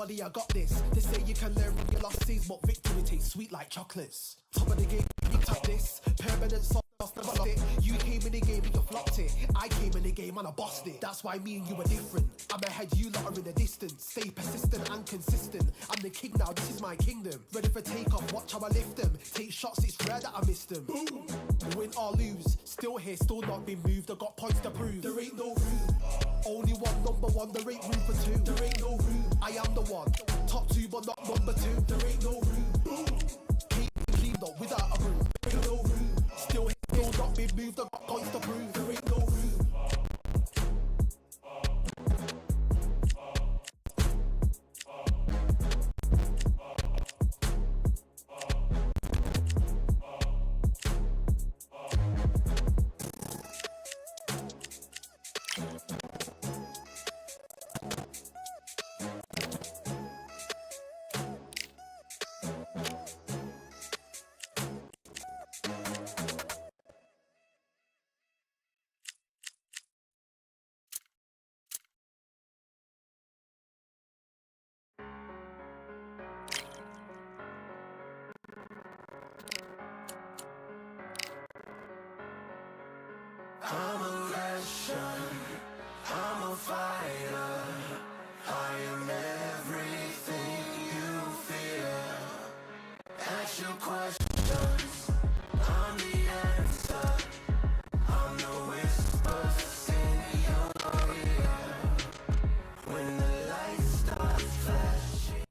buddy, I got this. They say you can learn from your losses, but victory tastes sweet like chocolates. Top of the game, you top this. Permanent sauce, never lost it. You came in the game and you flopped it. I came in the game and I bossed it. That's why me and you are different. I'm ahead, you lot are in the distance. Stay persistent and consistent. I'm the king now, this is my kingdom. Ready for takeoff, watch how I lift them. Take shots, it's rare that I missed them. Boom. Win or lose, still here, still not been moved. I got points to prove. There ain't no room. Only one, number one, there ain't room for two. There ain't no room. I am the one. Top two, but not number two. There ain't no room. Boom. Keep clean though, without a room. There ain't no room. Still here, still not been moved. I got points to prove. There ain't no room. I'm a Russian, I'm a fighter. I am everything you fear. Ask your questions, I'm the answer. I'm the whispers in your ear. When the lights start flashing.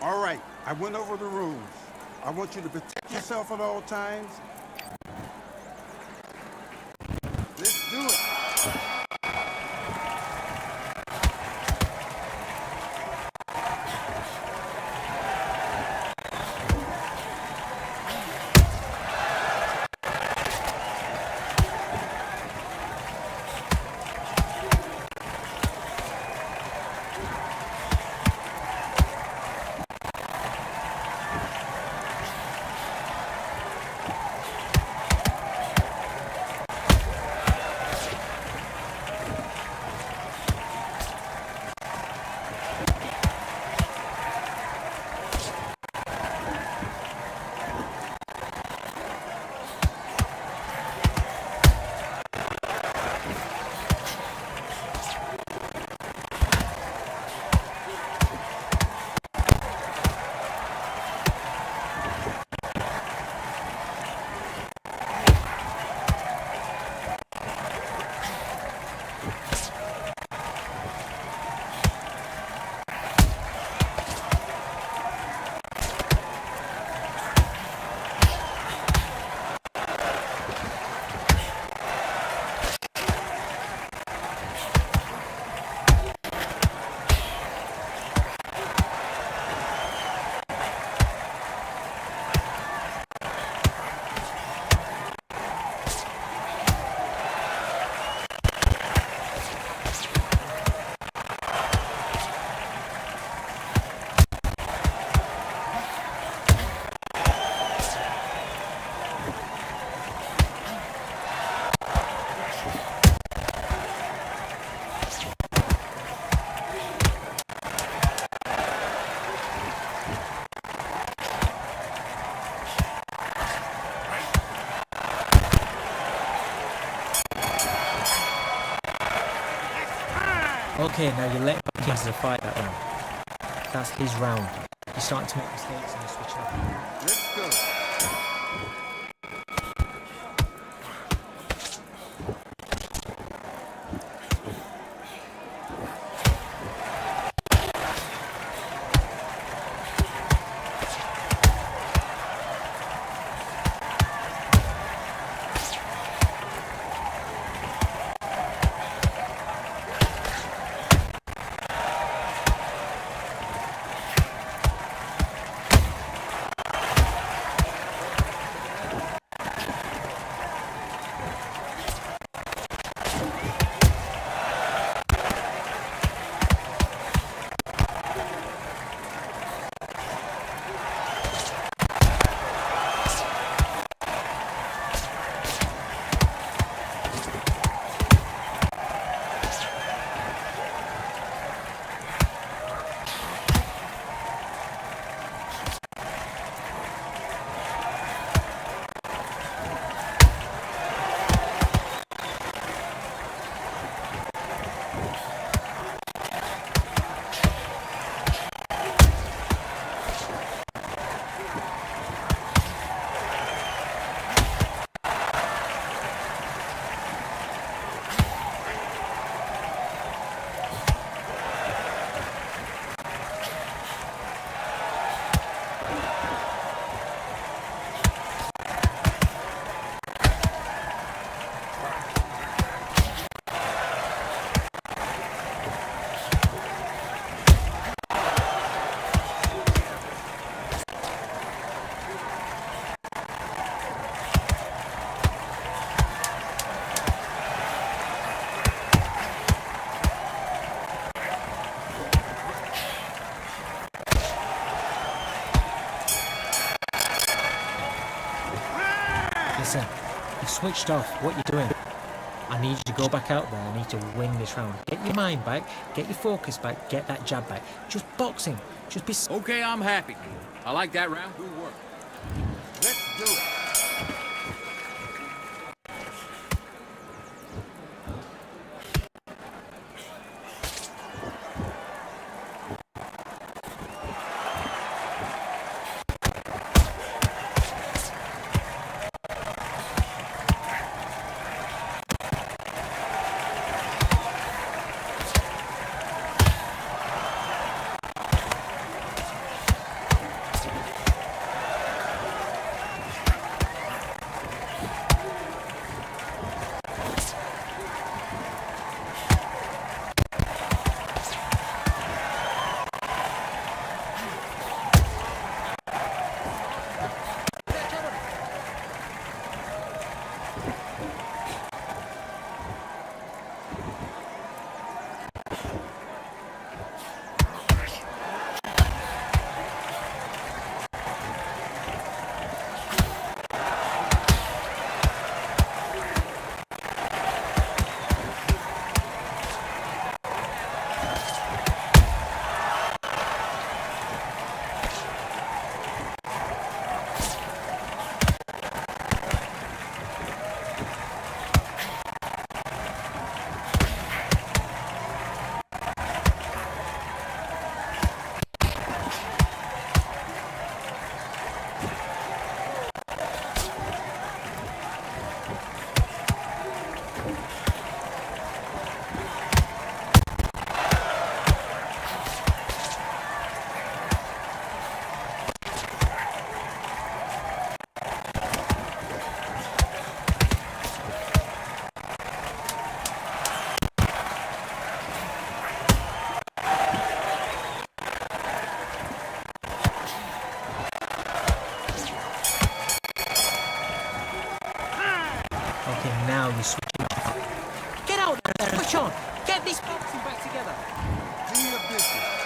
All right, I went over the rules. I want you to protect yourself at all times. Let's do it. Okay, now you're letting back into the fight that round. That's his round. You're starting to make mistakes and you're switching up. Let's go. Listen, you've switched off. What you're doing? I need you to go back out there. I need to win this round. Get your mind back. Get your focus back. Get that jab back. Just boxing. Just be... Okay, I'm happy. I like that round. Good work. Let's do it. Okay, now you're switching off. Get out there. Switch on. Get this boxing back together. Do your business.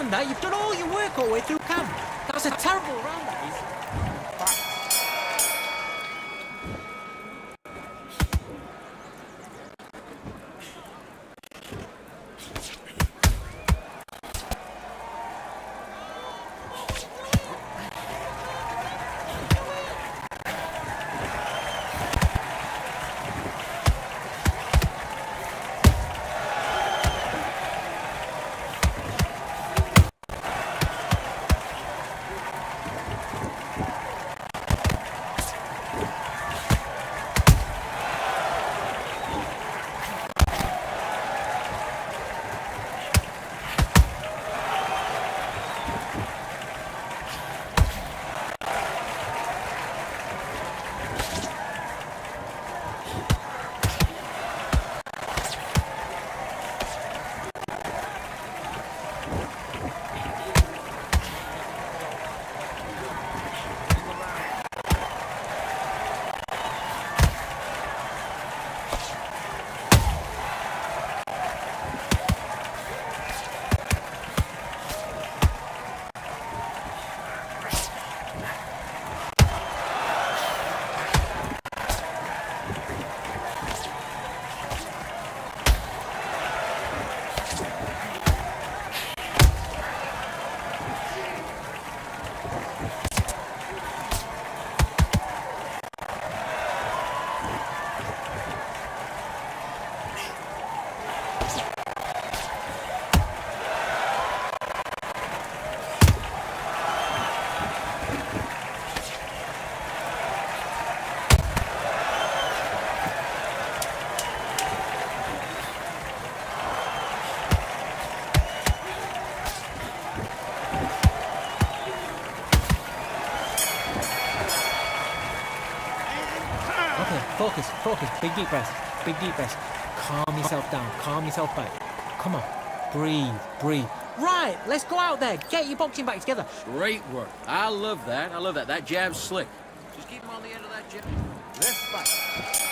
stand that. You've done all your work all the way through camp. That's a terrible round, that is. Focus, big deep breath. Calm yourself down, calm yourself back. Come on, breathe. Right, let's go out there, get your boxing back together. Great work. I love that. That jab's slick. Just keep him on the end of that jab. Let's fight.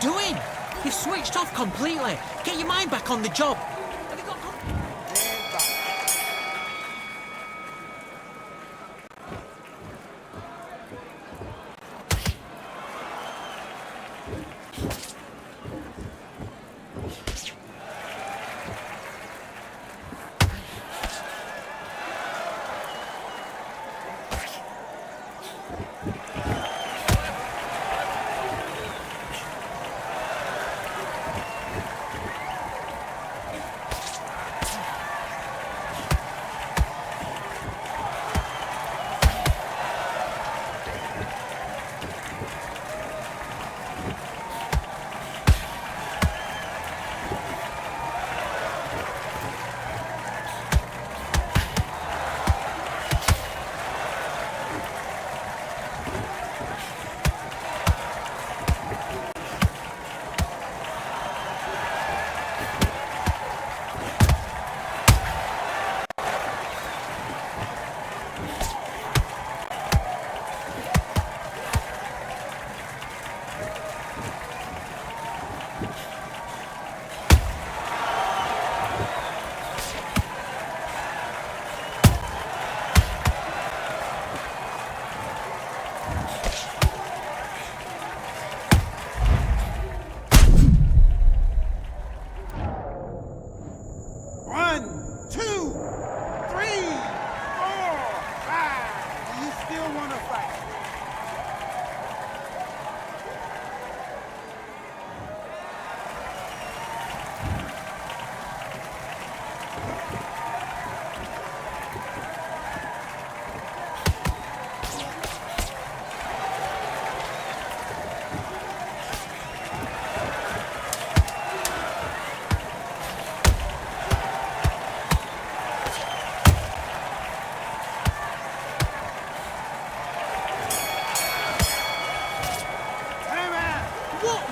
Doing? You've switched off completely. Get your mind back on the job.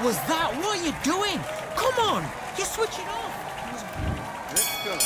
was that? What are you doing? Come on! You're switching off! Let's go.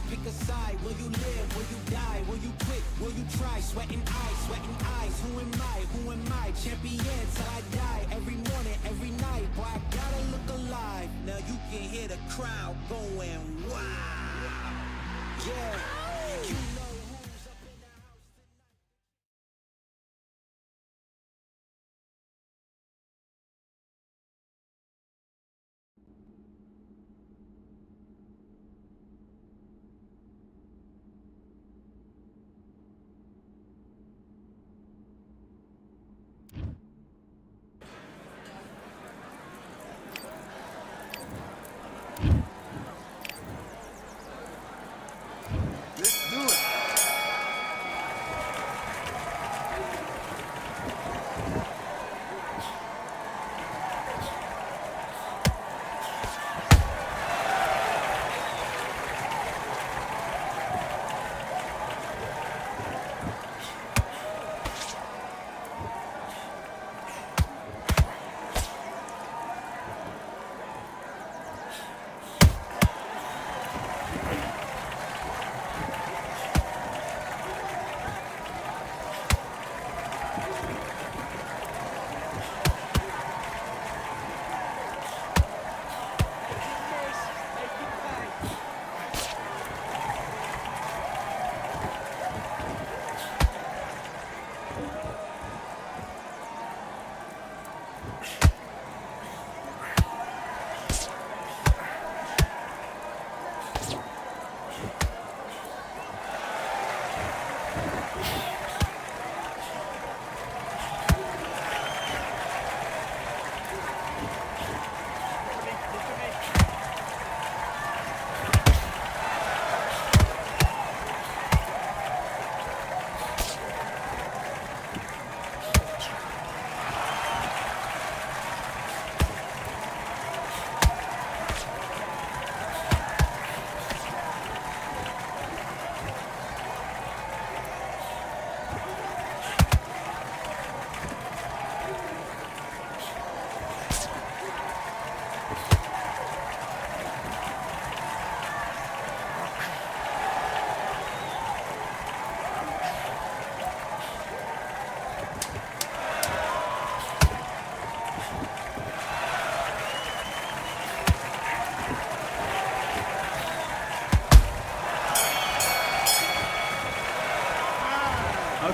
Pick a side. Will you live? Will you die? Will you quit? Will you try? Sweating eyes. Who am I? Who am I? Champion till I die. Every morning, every night. Boy, I gotta look alive. Now you can hear the crowd going, wow. Yeah. You know who's up in the house tonight. Let's do it.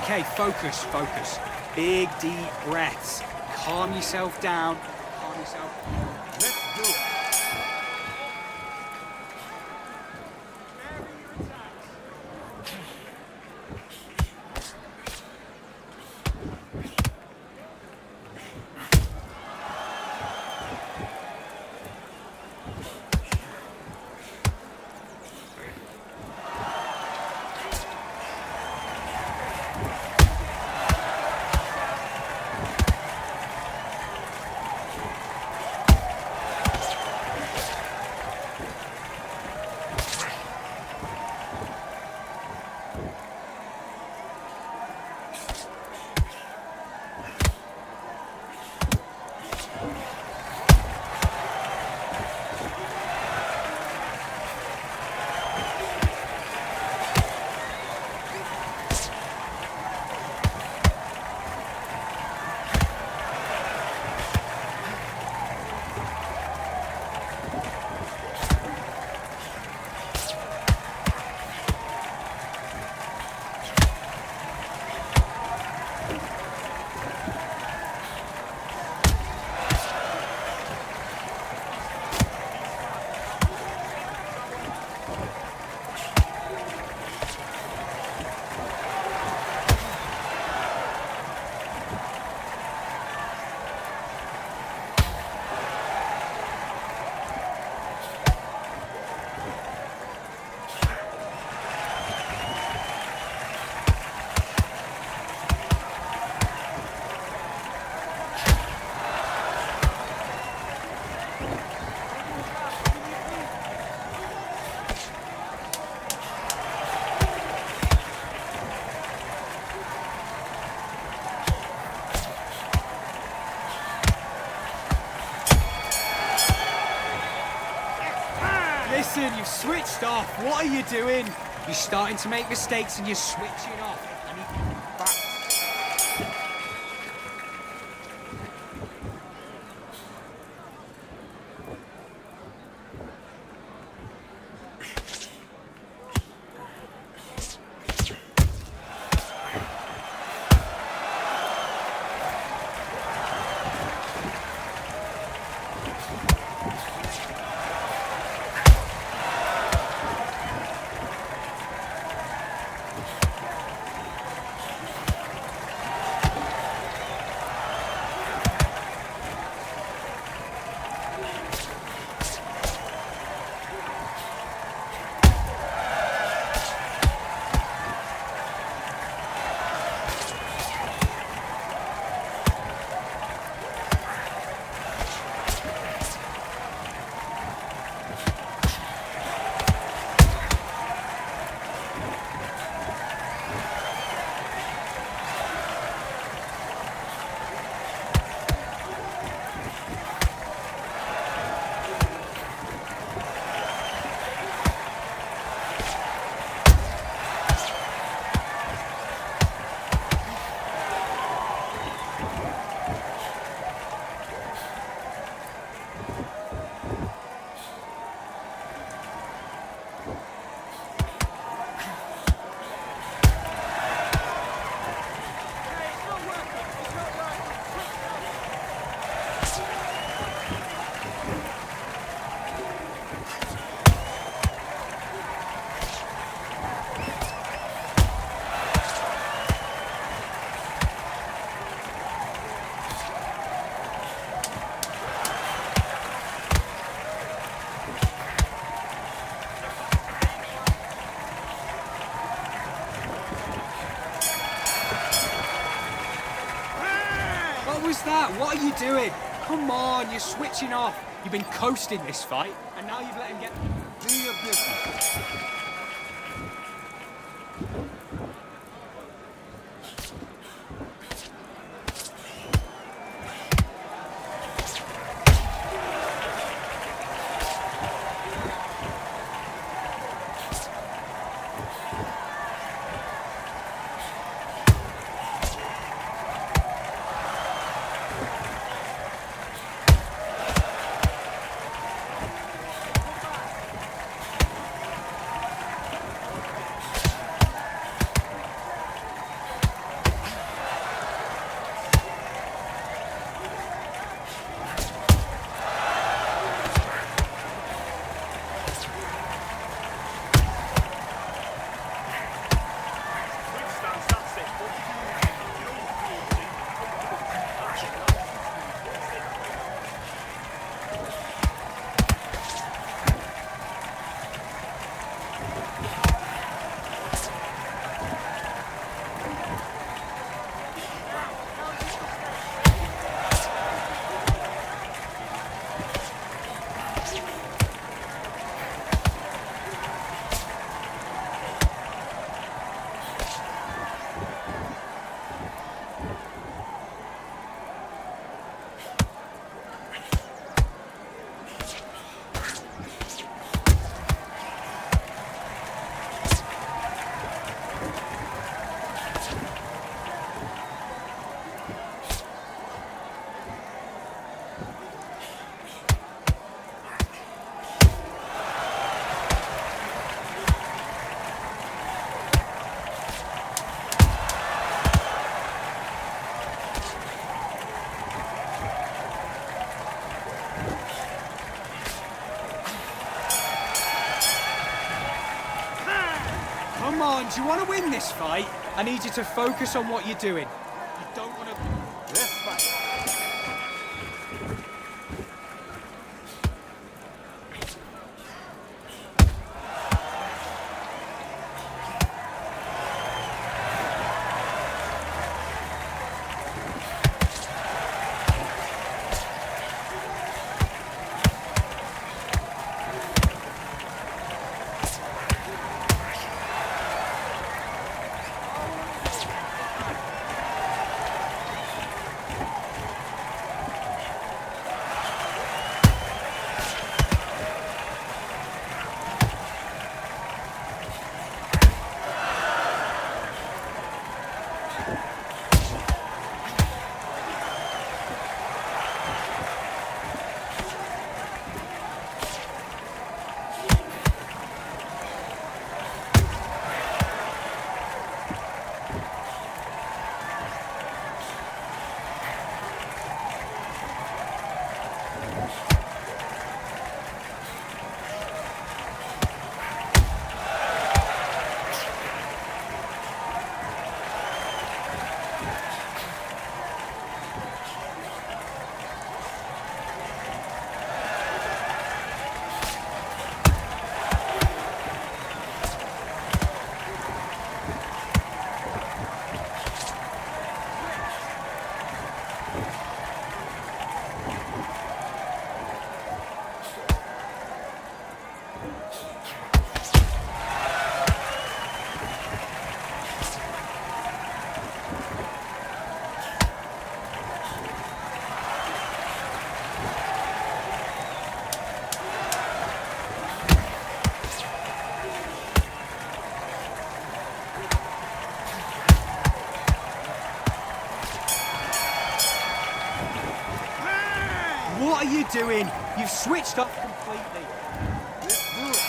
Okay, focus, focus. Big, deep breaths. Calm yourself down. Calm yourself. Let's do it. Listen, you've switched off. What are you doing? You're starting to make mistakes and you're switching off. I need back. What was that? What are you doing? Come on, you're switching off. You've been coasting this fight, and now you've let him get... Do your business. Come on, do you want to win this fight? I need you to focus on what you're doing. You don't want to... This fight. What are you doing? You've switched off completely. Let's do it.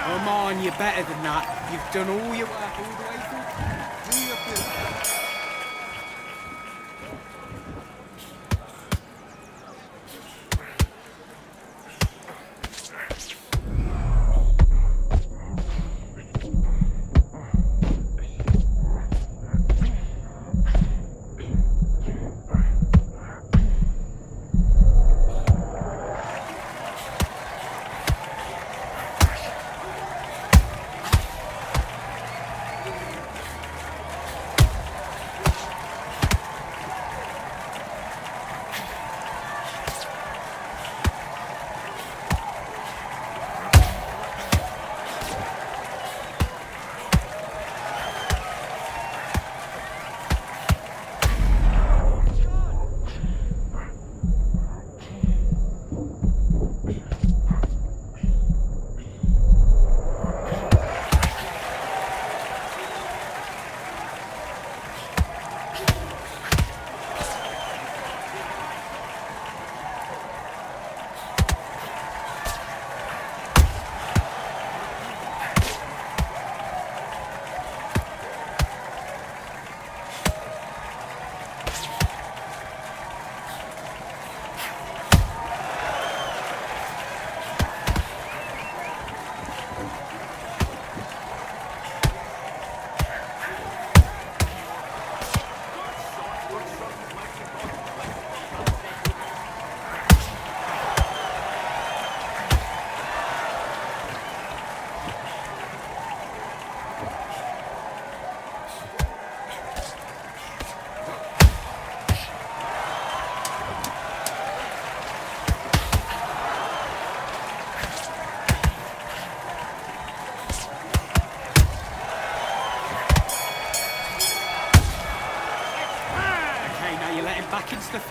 Come on, you're better than that. You've done all your work all the way through. Do your business.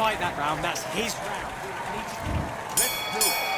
fight that round. That's his round. Let's do it.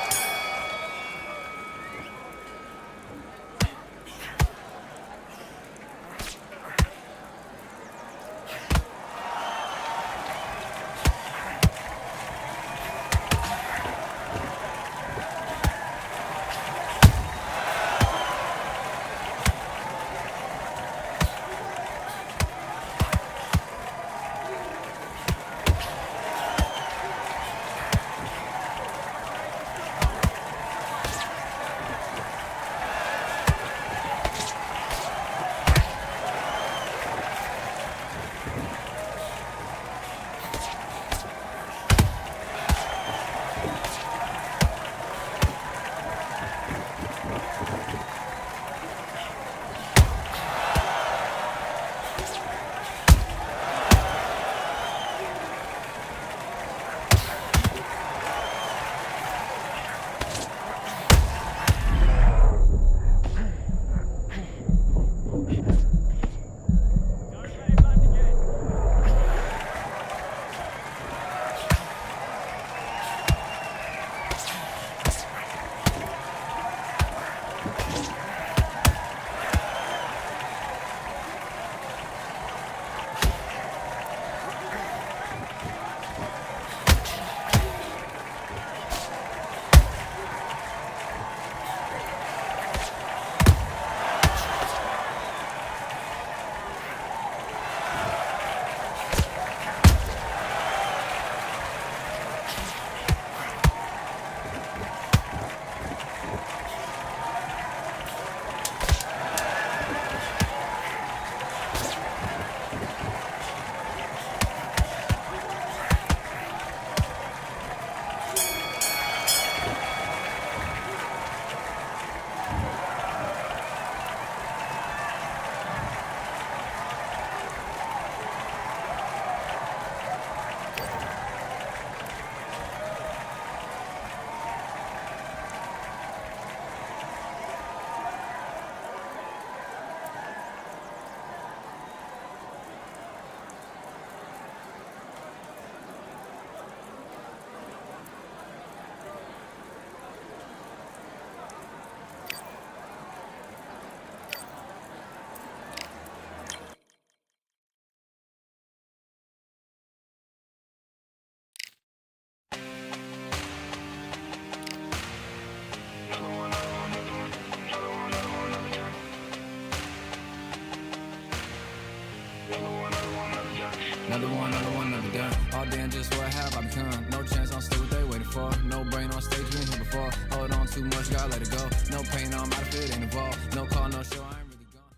Another one, another done. All day and just what have I become? No chance, I'm still what they waiting for. No brain on stage, been here before. Hold on too much, gotta let it go. No pain, I'm out of it, ain't involved. No call, no show, I ain't really gone.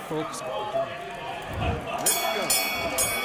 focus on what you're doing. Let's go.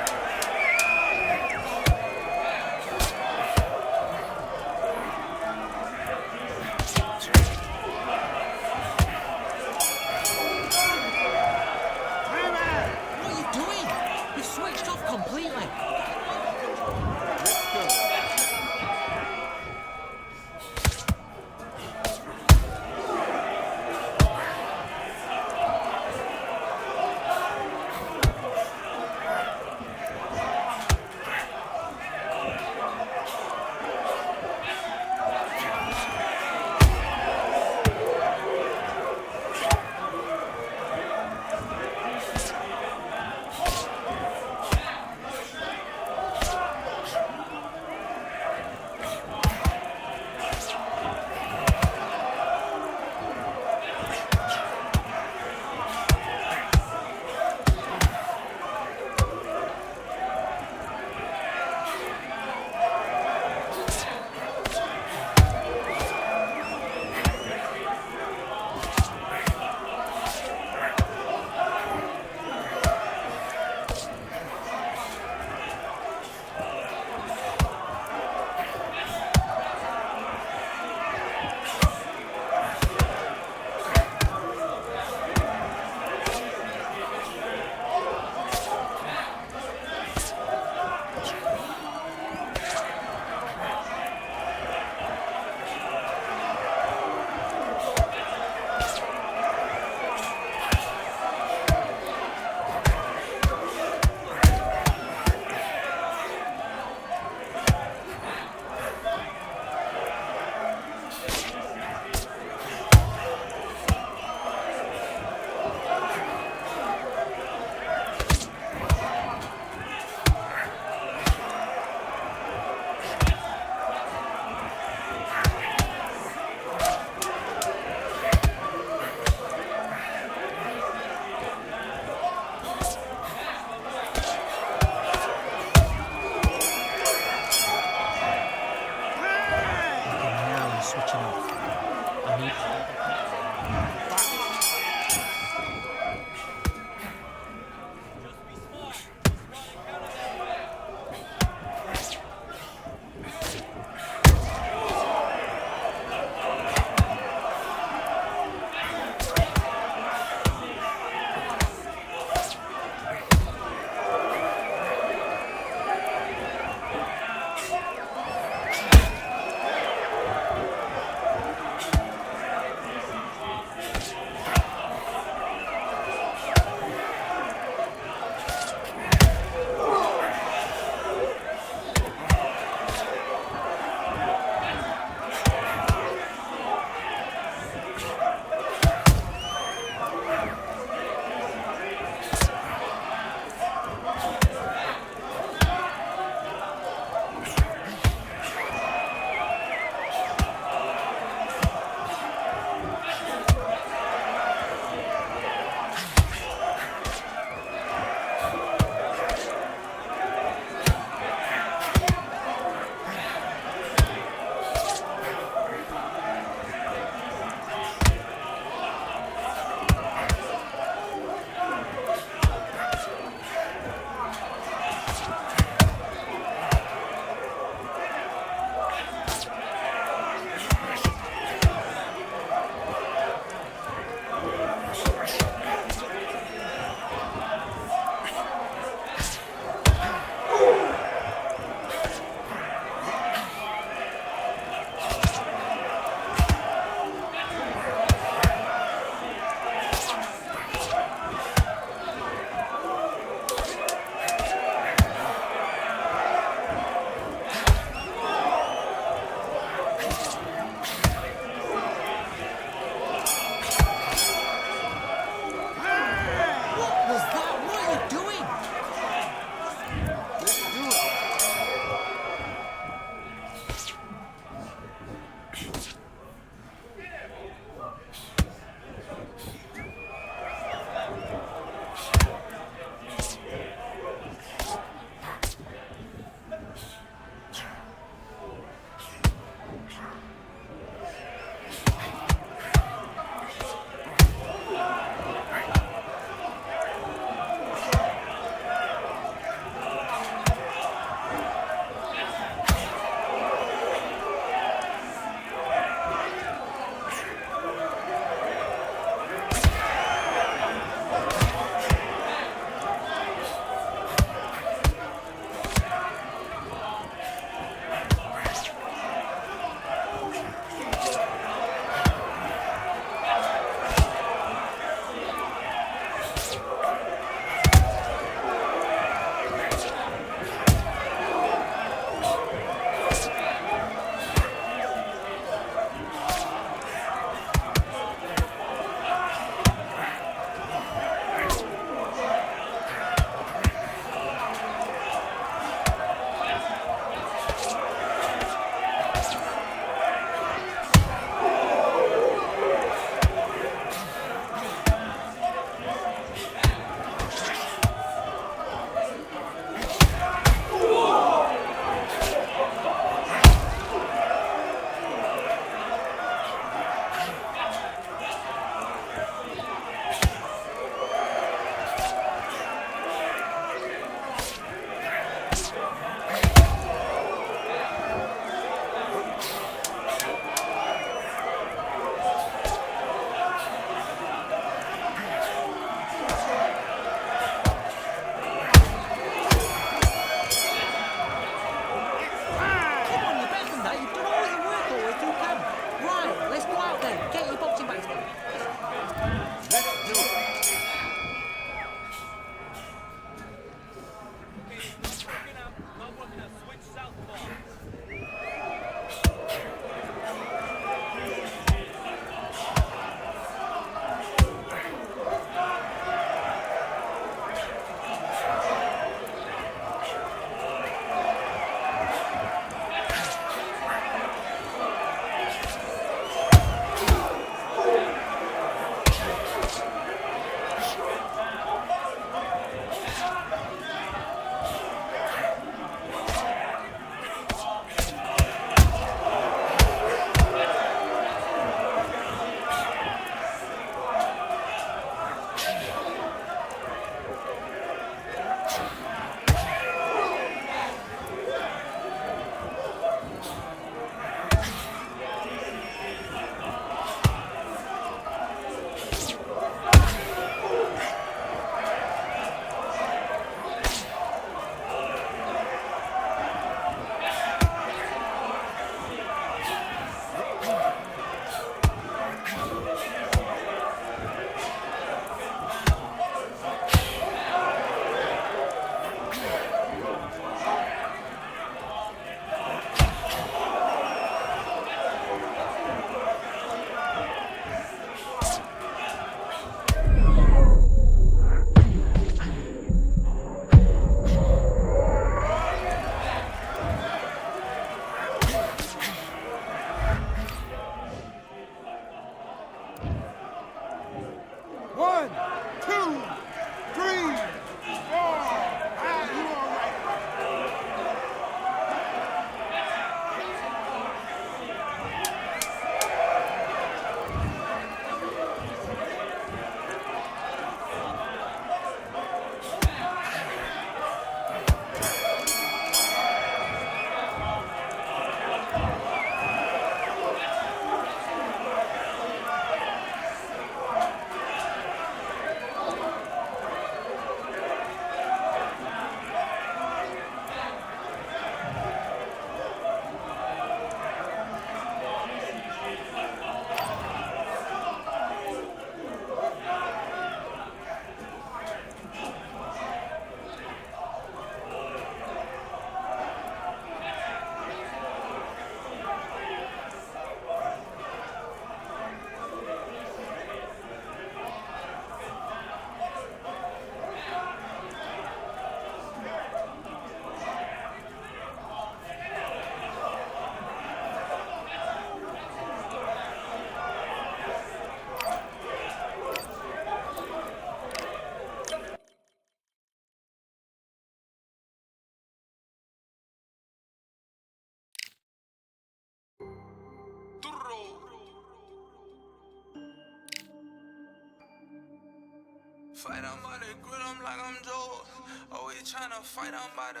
Fight, I'm by the grill, I'm like I'm Joe. Always tryna fight, I'm by the.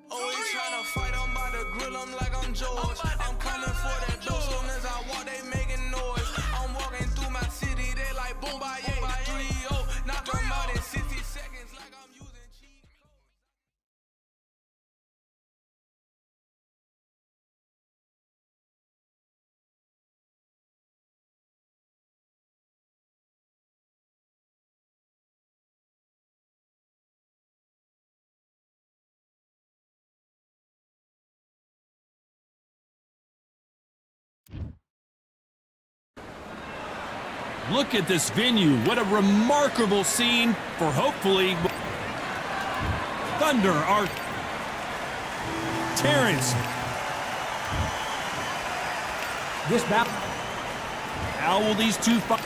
Always tryna fight, I'm by the grill, I'm like I'm George. I'm coming for that dough, soon as I walk, they making noise. I'm walking through my city, they like boom, by 3-0. Knock them out in 60 seconds, like I'm using cheat. Look at this venue. What a remarkable scene for hopefully Thunder, our Terrence. This battle. How will these two fight?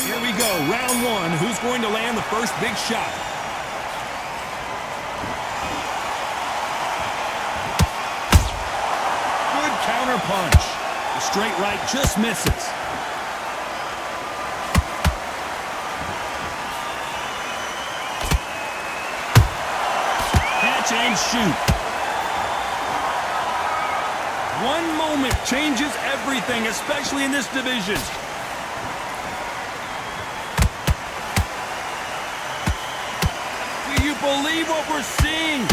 Here we go, round one. Who's going to land the first big shot? Good counter punch. The straight right just misses. Catch and shoot. One moment changes everything, especially in this division. Do you believe what we're seeing?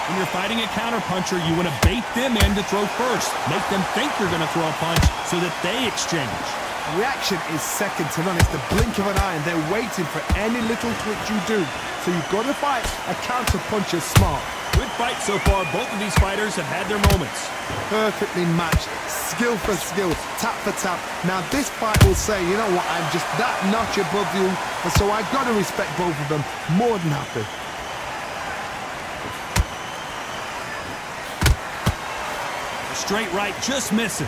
When you're fighting a counterpuncher, you want to bait them in to throw first. Make them think you're going to throw a punch so that they exchange. Reaction is second to none. It's the blink of an eye, and they're waiting for any little twitch you do. So you've got to fight a counterpuncher smart. Good fight so far. Both of these fighters have had their moments. Perfectly matched. Skill for skill. Tap for tap. Now this fight will say, you know what, I'm just that notch above you. And so I've got to respect both of them. More than happy. Straight right just misses.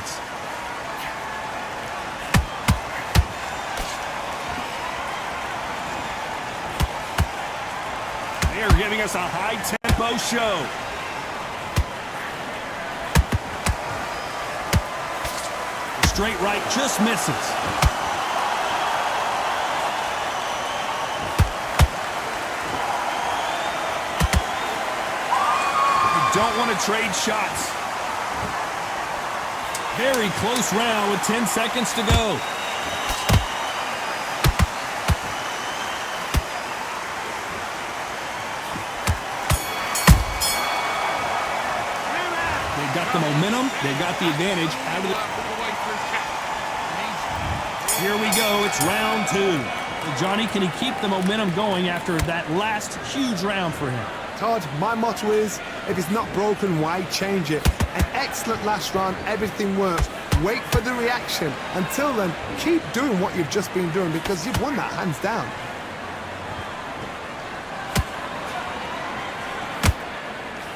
They're giving us a high-tempo show. The straight right just misses. You don't want to trade shots. Very close round with 10 seconds to go. They got the momentum. They got the advantage out of the... Here we go. It's round two. Well, Johnny, can he keep the momentum going after that last huge round for him? Todd, my motto is, if it's not broken, why change it? An excellent last round, everything works. Wait for the reaction. Until then, keep doing what you've just been doing because you've won that hands down.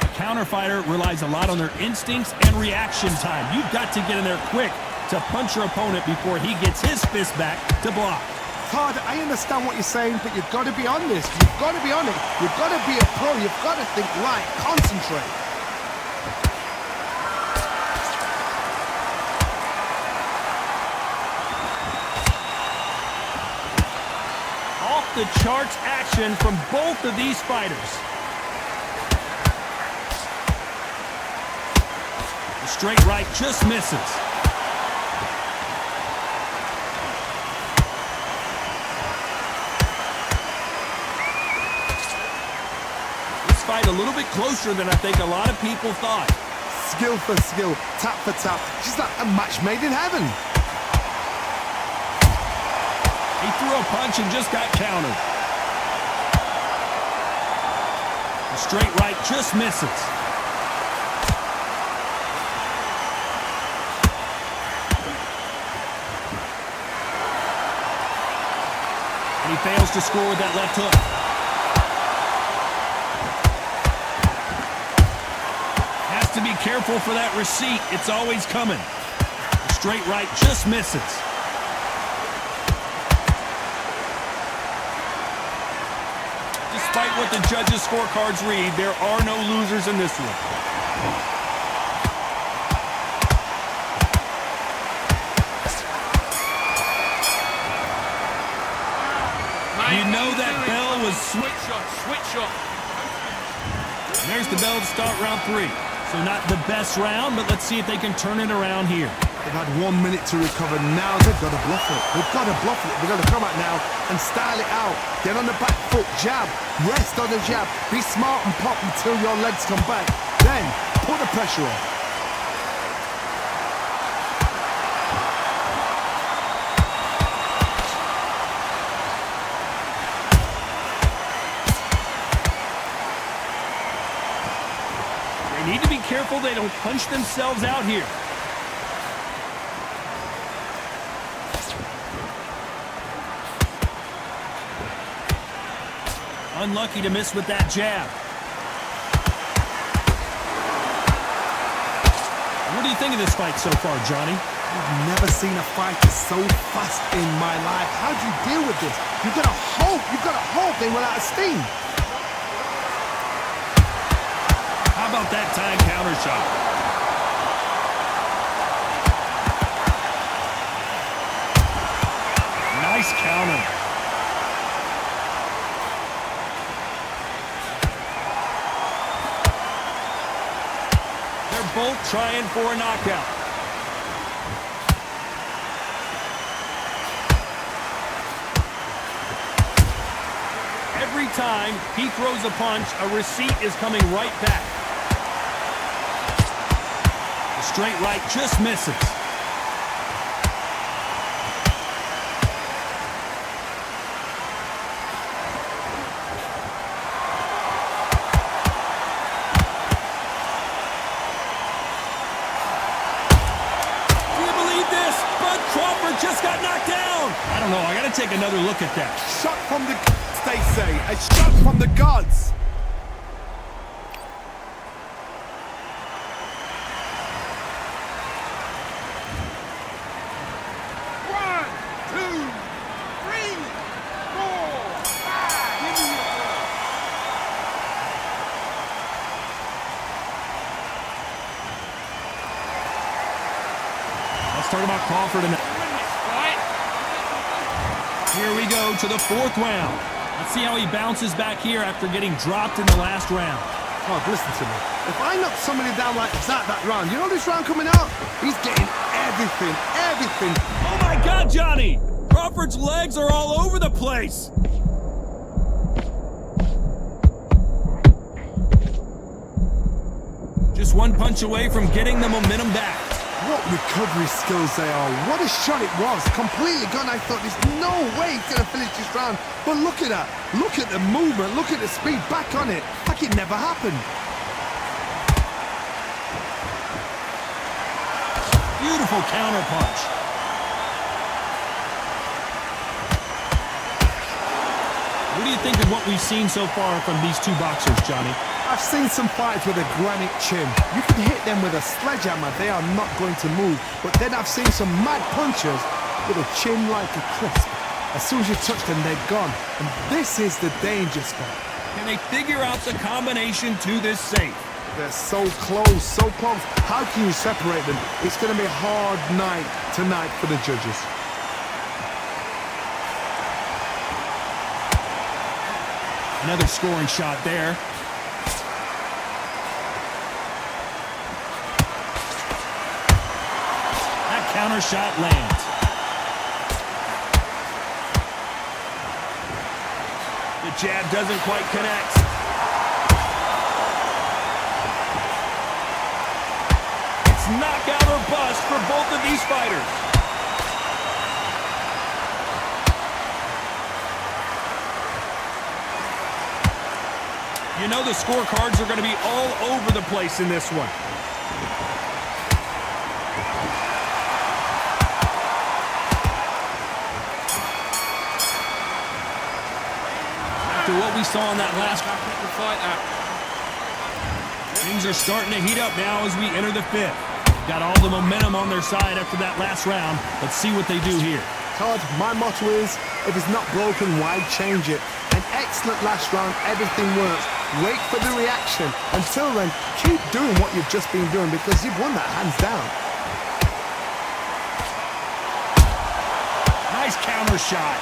A counter fighter relies a lot on their instincts and reaction time. You've got to get in there quick to punch your opponent before he gets his fist back to block. Todd, I understand what you're saying, but you've got to be honest. You've got to be on it. You've got to be a pro. You've got to think right. Concentrate. Off the charts action from both of these fighters. The straight right just misses. Fight a little bit closer than I think a lot of people thought. Skill for skill, tap for tap. She's like a match made in heaven. He threw a punch and just got countered. The straight right just misses. And he fails to score with that left hook. To be careful for that receipt. It's always coming. The straight right just misses. Despite what the judges' scorecards read, there are no losers in this one. You know that bell was Switch up. There's the bell to start round 3. So not the best round, but let's see if they can turn it around here. They've had 1 minute to recover. Now they've got to bluff it. They've got to bluff it. They've got to come out now and style it out. Get on the back foot, jab. Rest on the jab. Be smart and pop until your legs come back. Then put the pressure on. They need to be careful they don't punch themselves out here. Unlucky to miss with that jab. What do you think of this fight so far, Johnny? I've never seen a fighter so fast in my life. How do you deal with this? You've got to hope they run out of steam. How about that time counter shot? Nice counter. They're both trying for a knockout. Every time he throws a punch, a receipt is coming right back. The straight right just misses. Just got knocked down. I don't know. I got to take another look at that. Shot from the gods, they say. A shot from the gods. One, two, three, four, five. Give me your ball. Let's talk about Crawford and here we go to the 4th round. Let's see how he bounces back here after getting dropped in the last round. Oh, listen to me. If I knock somebody down like that round, you know this round coming out? He's getting everything. Oh my God, Johnny! Crawford's legs are all over the place. Just one punch away from getting the momentum back. What recovery skills they are. What a shot it was. Completely gone. I thought there's no way he's going to finish this round. But look at that. Look at the movement. Look at the speed. Back on it. Like it never happened. Beautiful counter punch. What do you think of what we've seen so far from these two boxers, Johnny? I've seen some fights with a granite chin. You can hit them with a sledgehammer, they are not going to move. But then I've seen some mad punchers with a chin like a crisp. As soon as you touch them, they're gone. And this is the danger spot. Can they figure out the combination to this safe? They're so close, so close. How can you separate them? It's going to be a hard night tonight for the judges. Another scoring shot there. Counter shot lands. The jab doesn't quite connect. It's knockout or bust for both of these fighters. You know the scorecards are going to be all over the place in this one. After what we saw in that last fight, things are starting to heat up now as we enter the 5th. Got all the momentum on their side after that last round. Let's see what they do here. Todd, my motto is, if it's not broken, why change it? An excellent last round. Everything works. Wait for the reaction. Until then, keep doing what you've just been doing because you've won that hands down. Nice counter shot.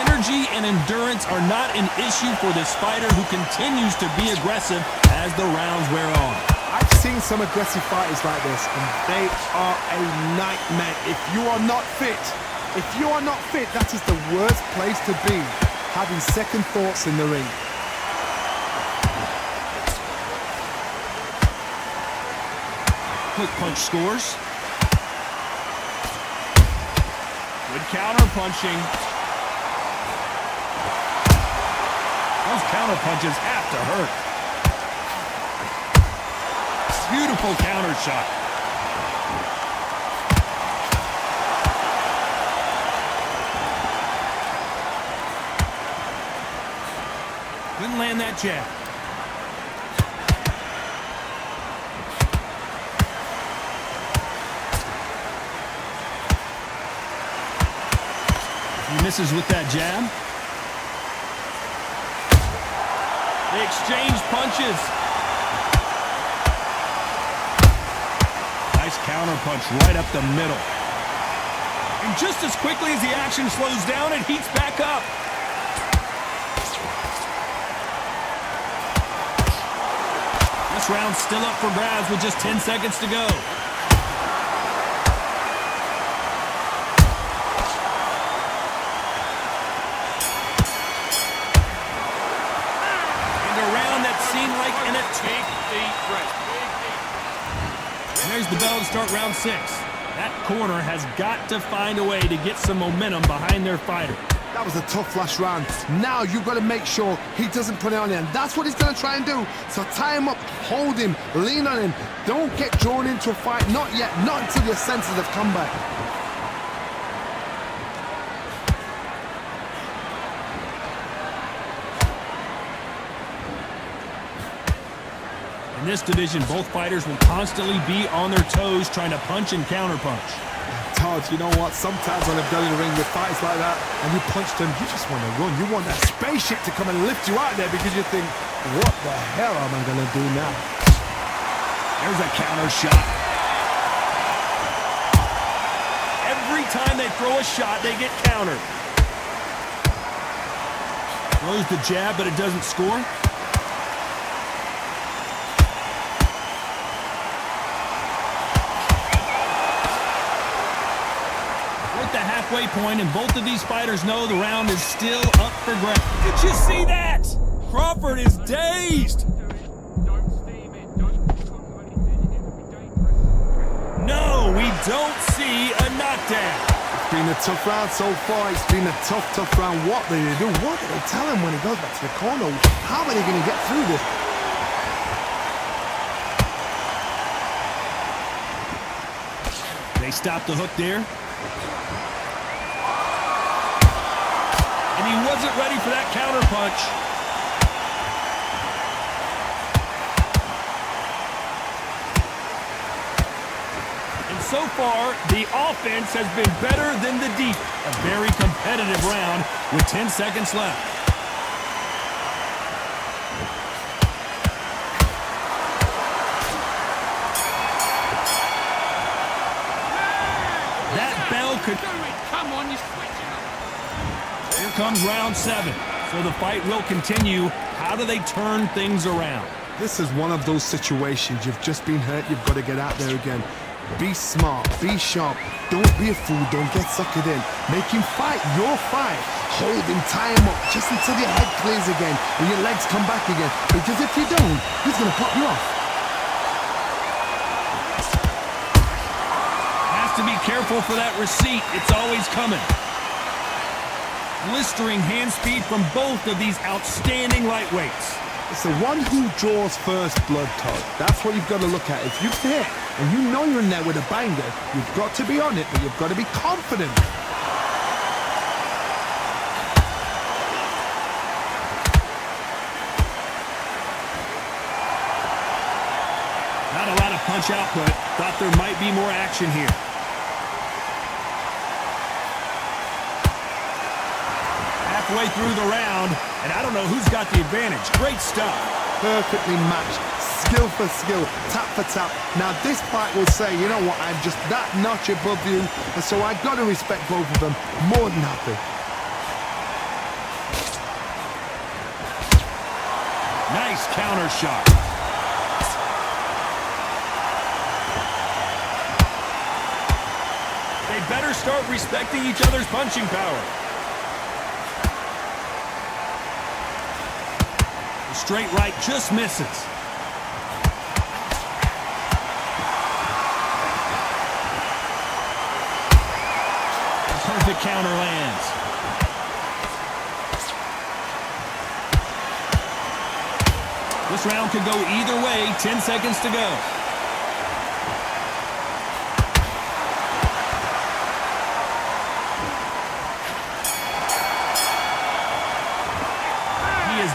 Energy and endurance are not an issue for this fighter who continues to be aggressive as the rounds wear on. I've seen some aggressive fighters like this, and they are a nightmare. If you are not fit, that is the worst place to be, having second thoughts in the ring. Quick punch scores. Good counter punching. Those counter punches have to hurt. Beautiful counter shot. Couldn't land that jab. He misses with that jab. They exchange punches. Nice counter punch right up the middle. And just as quickly as the action slows down, it heats back up. This round's still up for grabs with just 10 seconds to go. Like in a big, deep breath. And there's the bell to start round 6. That corner has got to find a way to get some momentum behind their fighter. That was a tough last round. Now you've got to make sure he doesn't put it on you, and that's what he's going to try and do. So tie him up, hold him, lean on him. Don't get drawn into a fight. Not yet. Not until your senses have come back. In this division, both fighters will constantly be on their toes trying to punch and counterpunch. Todd, you know what? Sometimes when I've done in the ring with fights like that and you punch them, you just want to run. You want that spaceship to come and lift you out there because you think, what the hell am I going to do now? There's a counter shot. Every time they throw a shot, they get countered. Throws the jab, but it doesn't score. Halfway point, and both of these fighters know the round is still up for grabs. Did you see that? Crawford is dazed. No, we don't see a knockdown. It's been a tough round so far. It's been a tough round. What do they do? What do they tell him when he goes back to the corner? How are they going to get through this? They stop the hook there. And he wasn't ready for that counter punch. And so far, the offense has been better than the defense. A very competitive round with 10 seconds left. That bell could... Come on, you're switching up. Here comes round 7. So the fight will continue. How do they turn things around? This is one of those situations. You've just been hurt. You've got to get out there again. Be smart. Be sharp. Don't be a fool. Don't get suckered in. Make him fight your fight. Hold him, tie him up, just until your head clears again and your legs come back again. Because if you don't, he's going to pop you off. Has to be careful for that receipt. It's always coming. Blistering hand speed from both of these outstanding lightweights. It's the one who draws first blood, Todd. That's what you've got to look at. If you've hit and you know you're in there with a banger, you've got to be on it, but you've got to be confident. Not a lot of punch output. Thought there might be more action here. halfway through the round, and I don't know who's got the advantage. Great stuff. Perfectly matched, skill for skill, tap for tap. Now this fight will say, you know what, I'm just that notch above you, and so I've got to respect both of them more than happy. Nice counter shot. They better start respecting each other's punching power. The straight right just misses. The perfect counter lands. This round could go either way. 10 seconds to go.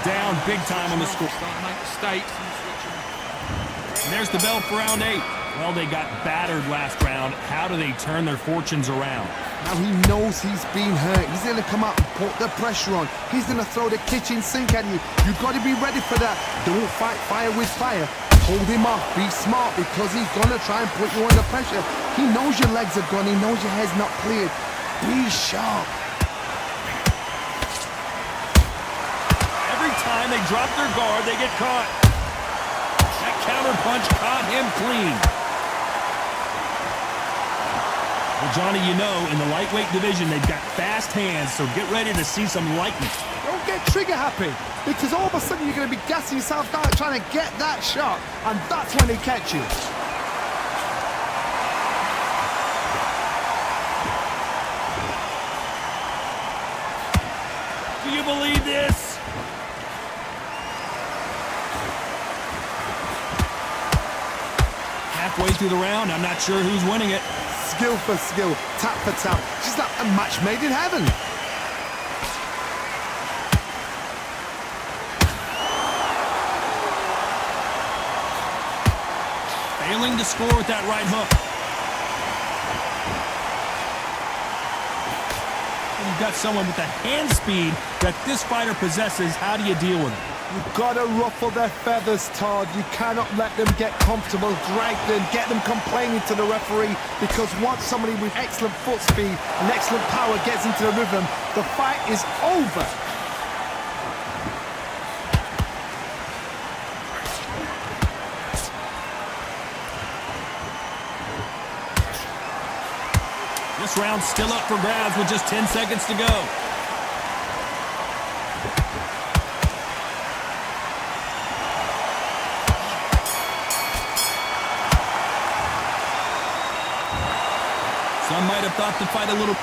Down big time on the score. And there's the bell for round 8. Well, they got battered last round. How do they turn their fortunes around? Now he knows he's been hurt. He's going to come out and put the pressure on. He's going to throw the kitchen sink at you. You've got to be ready for that. Don't fight fire with fire. Hold him off. Be smart because he's going to try and put you under pressure. He knows your legs are gone. He knows your head's not cleared. Be sharp. Time they drop their guard, they get caught. That counter punch caught him clean. Well, Johnny, you know, in the lightweight division, they've got fast hands, so get ready to see some lightning. Don't get trigger happy, because all of a sudden you're going to be gassing yourself out trying to get that shot, and that's when he catches. Do you believe this? Halfway through the round, I'm not sure who's winning it. Skill for skill, tap for tap, just like a match made in heaven. Failing to score with that right hook. You've got someone with the hand speed that this fighter possesses. How do you deal with it? You've got to ruffle their feathers, Todd. You cannot let them get comfortable, drag them, get them complaining to the referee, because once somebody with excellent foot speed and excellent power gets into the rhythm, the fight is over. This round's still up for grabs with just 10 seconds to go. Some might have thought the fight a little...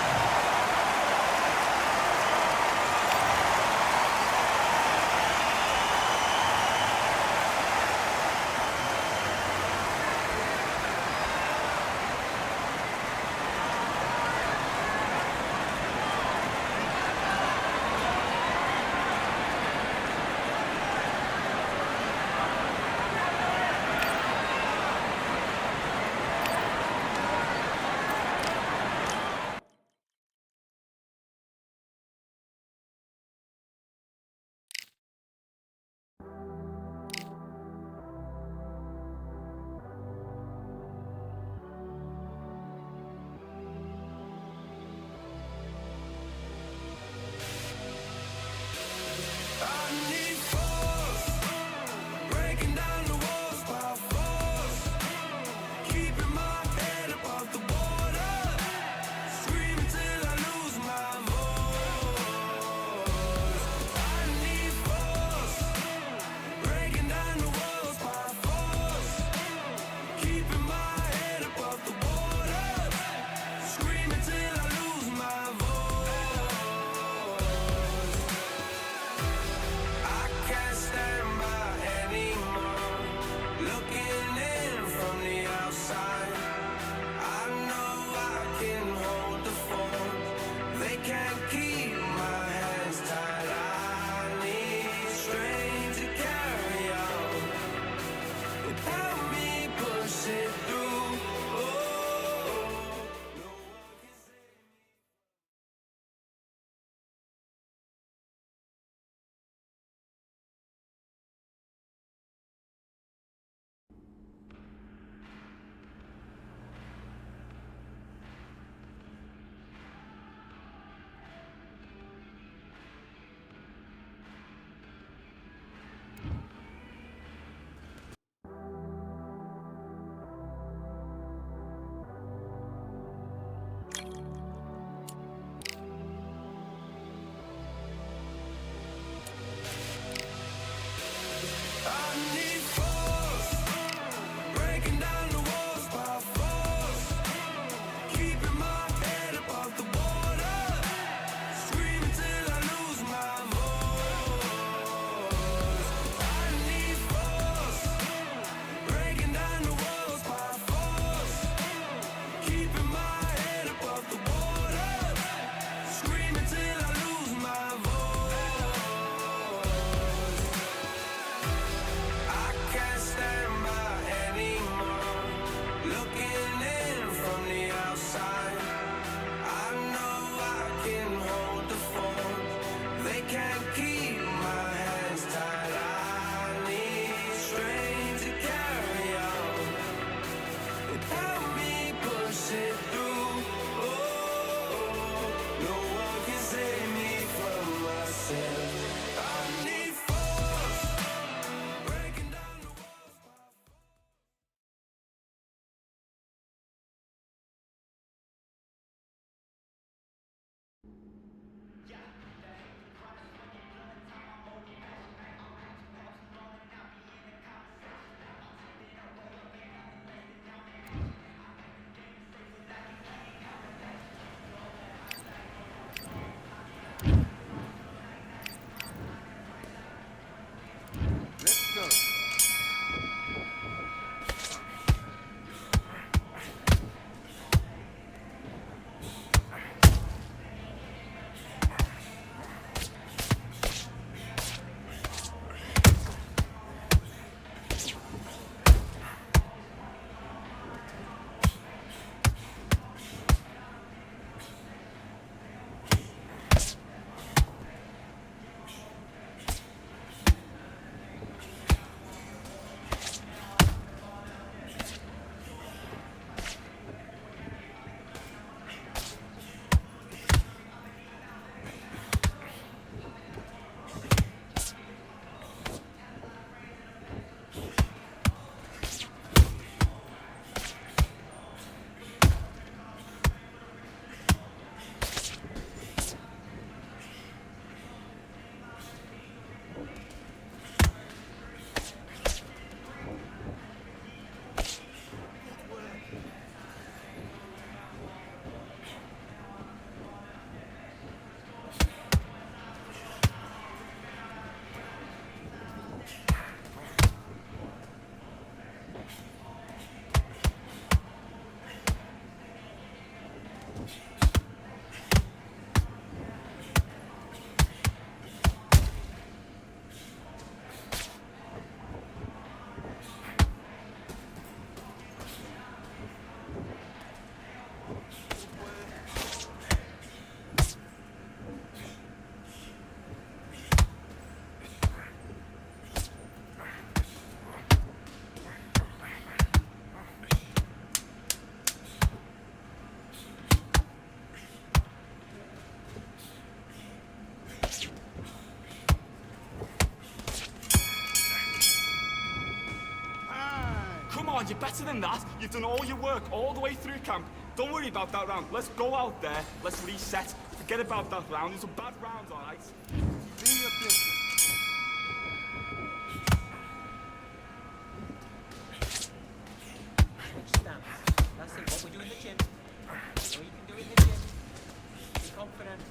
Come on, you're better than that. You've done all your work all the way through camp. Don't worry about that round. Let's go out there. Let's reset. Forget about that round. It's a bad round, all right? Do your business. Stance. That's it. What we do in the gym. So you can do it in the gym. Be confident.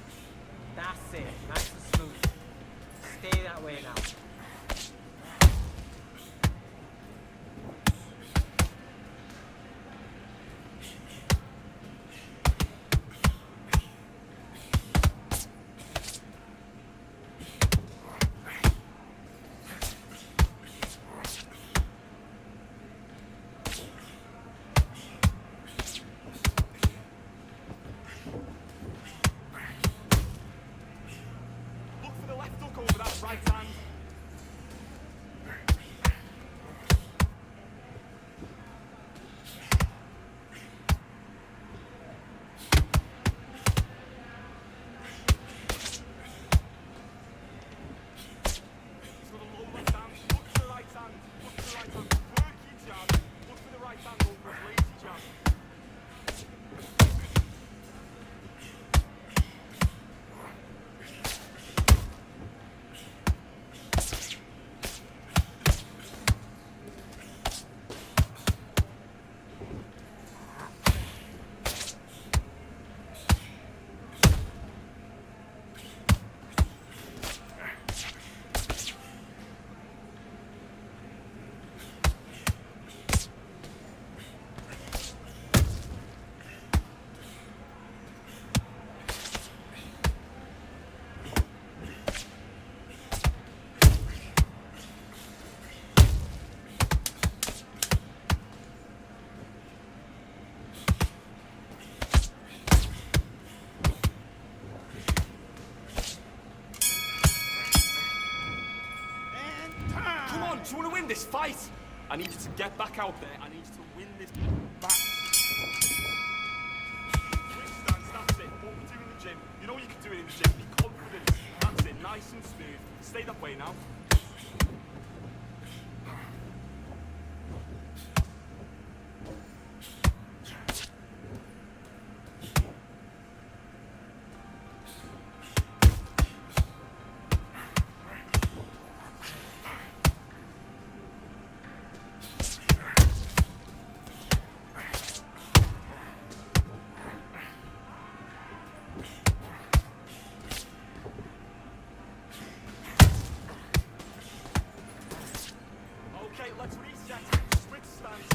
That's it. Nice and smooth. Stay that way now. Look for the left hook over that right hand. He's got a low left hand. Look for the right hand. Look for the right hand. Work your jab. Look for the right hand over a lazy jab. Come on, do you want to win this fight? I need you to get back out there. I need you to win this match. Switch stance, that's it. What we do in the gym. You know you can do it in the gym. Be confident. That's it, nice and smooth. Stay that way now. Okay, let's reset. Switch stance.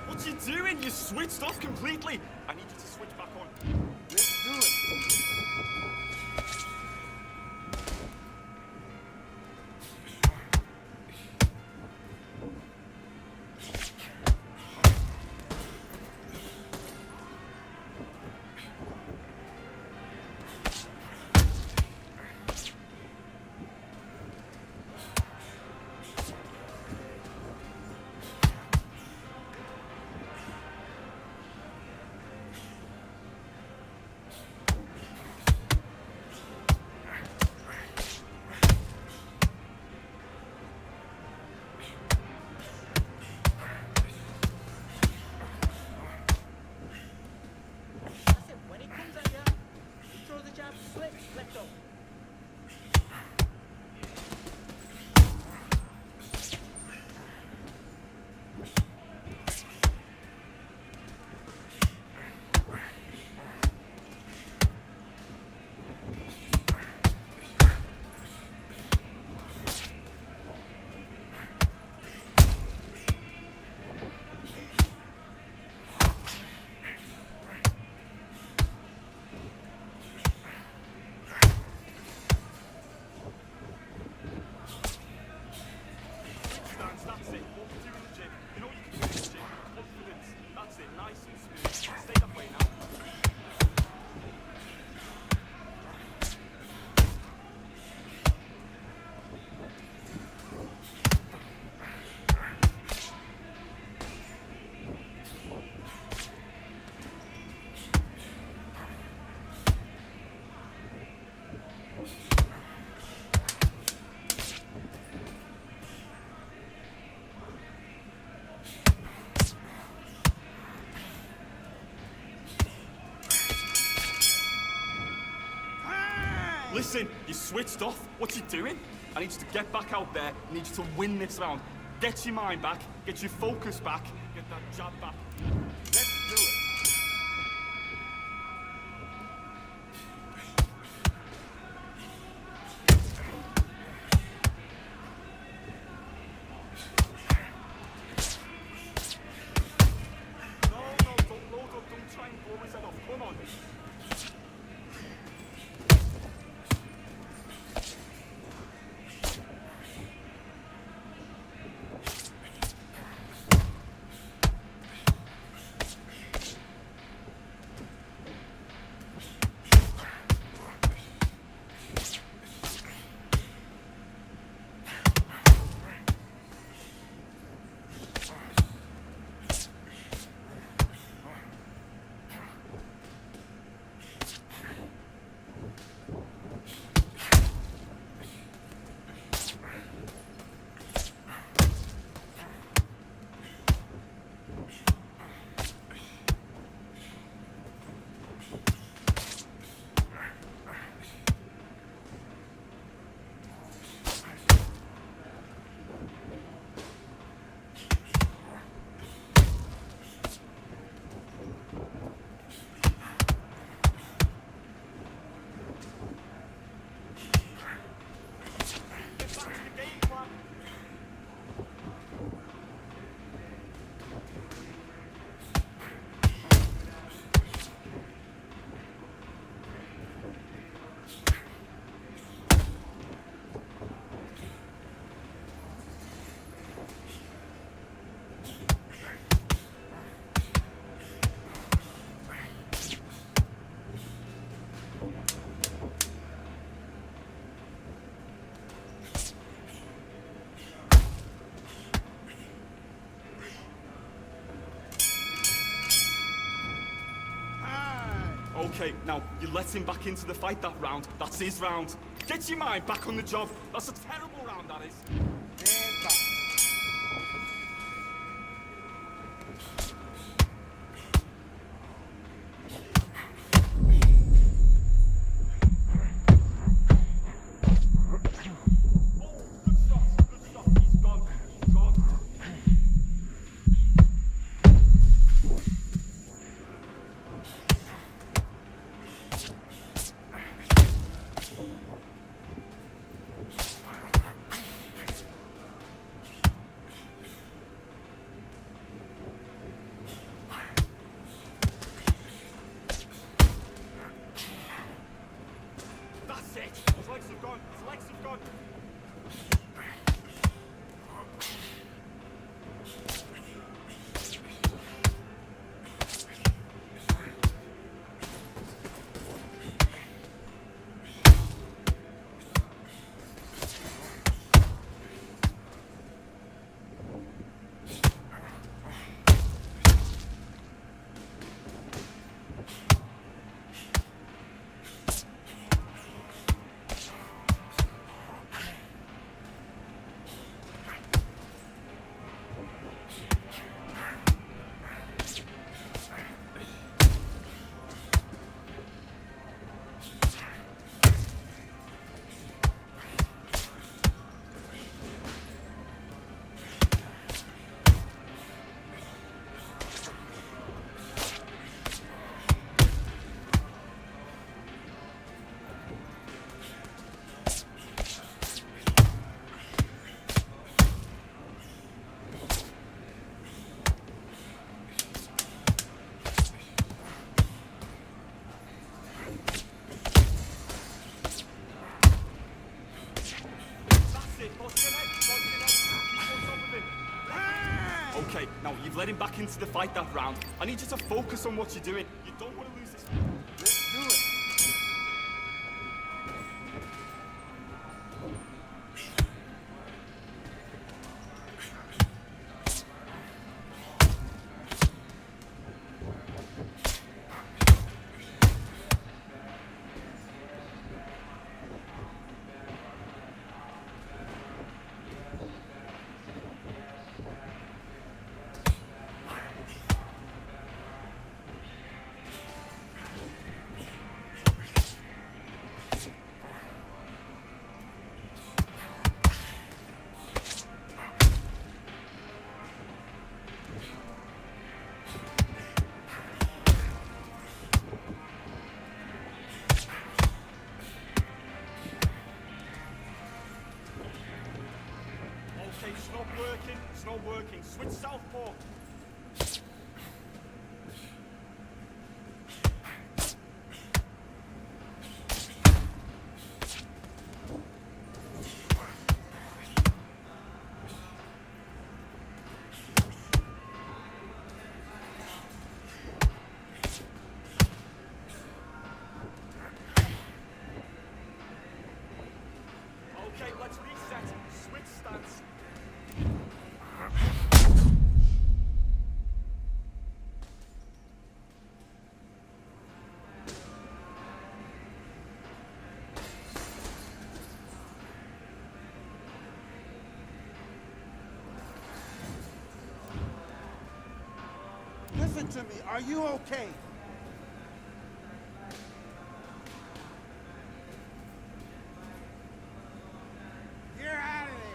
What you doing? You switched off completely. I need you to switch back on. Let's do it. Listen, you switched off. What you doing? I need you to get back out there. I need you to win this round. Get your mind back. Get your focus back. Get that jab back. Let's do it. Okay, now, you let him back into the fight that round. That's his round. Get your mind back on the job. That's a terrible round, that is. His legs have gone. His legs have gone. Okay, now you've let him back into the fight that round. I need you to focus on what you're doing. You don't want to lose this. Let's do it. Okay, it's not working. It's not working. Switch southpaw. Okay, let's reset. Switch stance. Listen to me. Are you okay? You're out of there.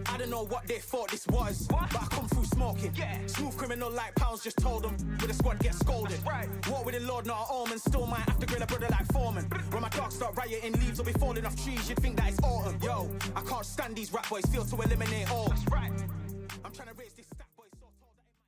I don't know what they thought this was, but I come through smoking. Smooth criminal like pounds, just told them with a squad get scolded. Walk with the Lord, not an omen, still might have to grill a brother like Foreman. When my dogs start rioting, leaves will be falling off trees, you'd think that it's autumn. Yo, I can't stand these rap boys, feel to eliminate all. I'm trying to raise this stat boy so tall that it might...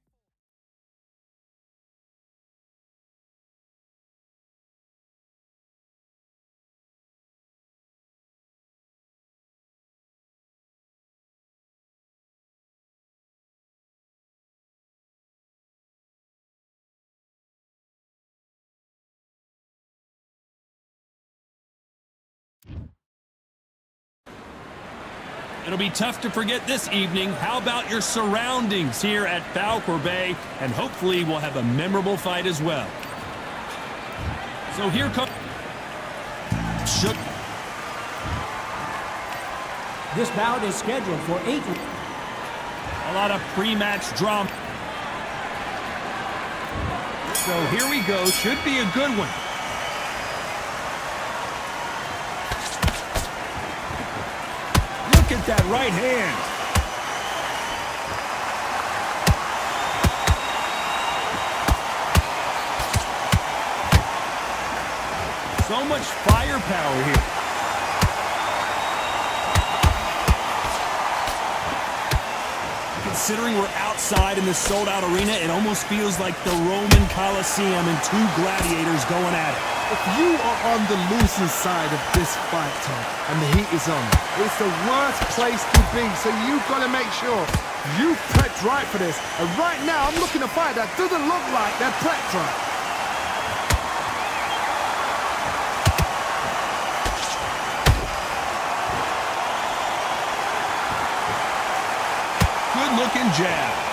It'll be tough to forget this evening. How about your surroundings here at Falkor Bay? And hopefully we'll have a memorable fight as well. So here comes... This bout is scheduled for 8. A lot of pre-match drama. So here we go. Should be a good one. Look at that right hand. So much firepower here. Considering we're outside in this sold-out arena, it almost feels like the Roman Colosseum and two gladiators going at it. If you are on the losing side of this fight, Tom, and the heat is on, it's the worst place to be, so you've got to make sure you've prepped right for this. And right now, I'm looking at a fight that doesn't look like they're prepped right. Good-looking jab.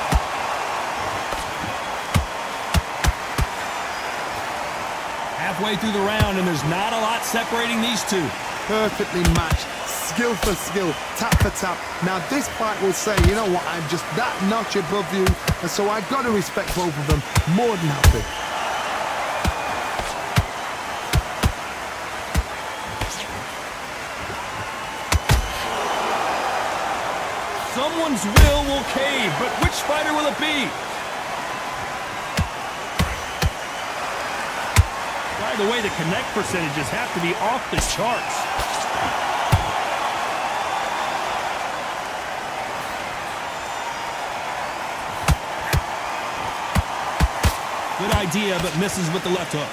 Halfway through the round, and there's not a lot separating these two. Perfectly matched, skill for skill, tap for tap. Now this fight will say, you know what, I'm just that notch above you, and so I've got to respect both of them more than happy. Someone's will cave, but which fighter will it be? By the way, the connect percentages have to be off the charts. idea, but misses with the left hook.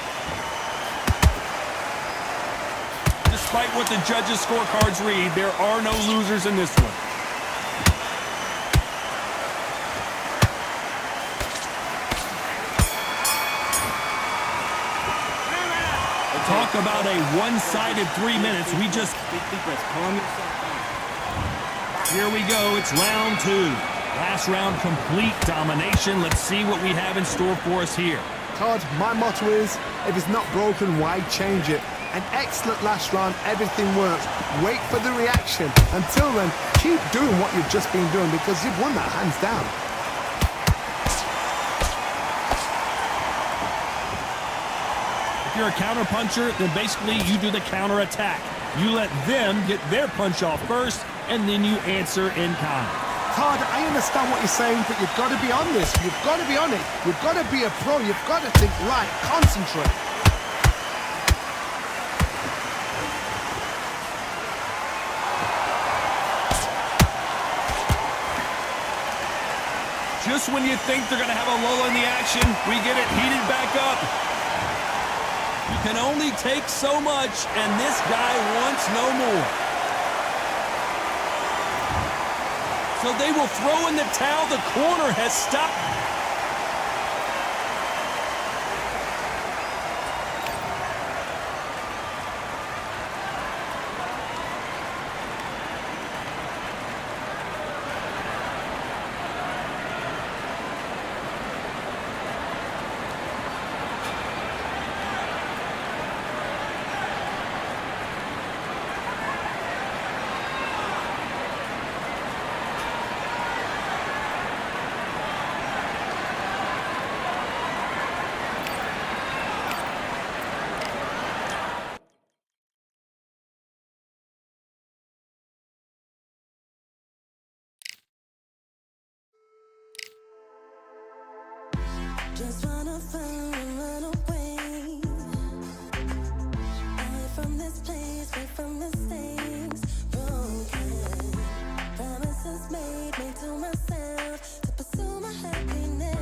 Despite what the judges' scorecards read, there are no losers in this one. Talk about a one-sided 3 minutes. We just... Here we go. It's round 2. Last round, complete domination. Let's see what we have in store for us here. Todd, my motto is, if it's not broken, why change it? An excellent last round, everything works. Wait for the reaction. Until then, keep doing what you've just been doing because you've won that hands down. If you're a counter puncher, then basically you do the counter attack. You let them get their punch off first, and then you answer in kind. Todd, I understand what you're saying, but you've got to be on this. You've got to be on it. You've got to be a pro. You've got to think right. Concentrate. Just when you think they're going to have a lull in the action, we get it heated back up. You can only take so much, and this guy wants no more. So they will throw in the towel. The corner has stopped. Just wanna find and run away. Away from this place, away from mistakes. Broken promises made to myself to pursue my happiness.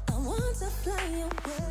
I want to fly away.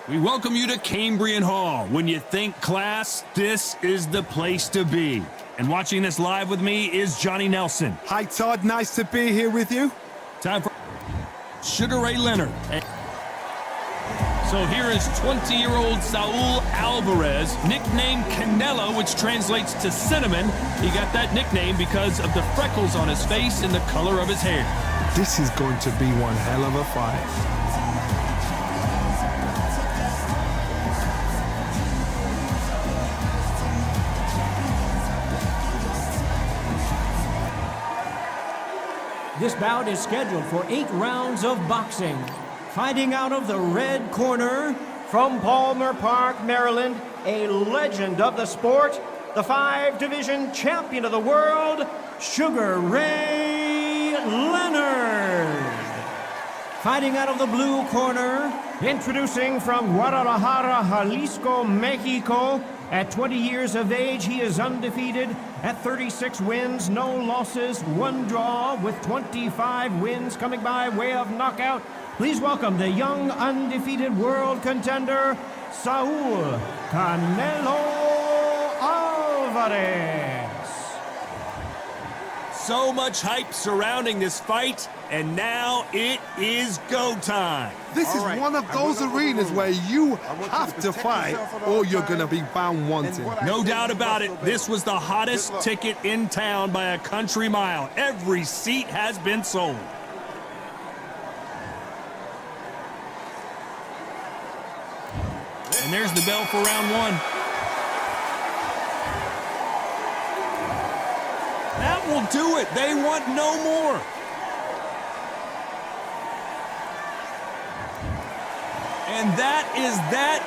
We welcome you to Cambrian Hall. When you think class, this is the place to be. And watching this live with me is Johnny Nelson. Hi, Todd. Nice to be here with you. Time for Sugar Ray Leonard. So here is 20-year-old Saul Alvarez, nicknamed Canelo, which translates to cinnamon. He got that nickname because of the freckles on his face and the color of his hair. This is going to be one hell of a fight. This bout is scheduled for 8 rounds of boxing. Fighting out of the red corner, from Palmer Park, Maryland, a legend of the sport, the 5-division champion of the world, Sugar Ray Leonard. Fighting out of the blue corner, introducing from Guadalajara, Jalisco, Mexico. At 20 years of age, he is undefeated at 36 wins, no losses, 1 draw, with 25 wins coming by way of knockout. Please welcome the young undefeated world contender, Saul Canelo Alvarez. So much hype surrounding this fight, and now it is go time. This is one of those arenas where you have to fight or you're going to be found wanting. No doubt about it, this was the hottest ticket in town by a country mile. Every seat has been sold. And there's the bell for round 1. That will do it. They want no more. And that is that.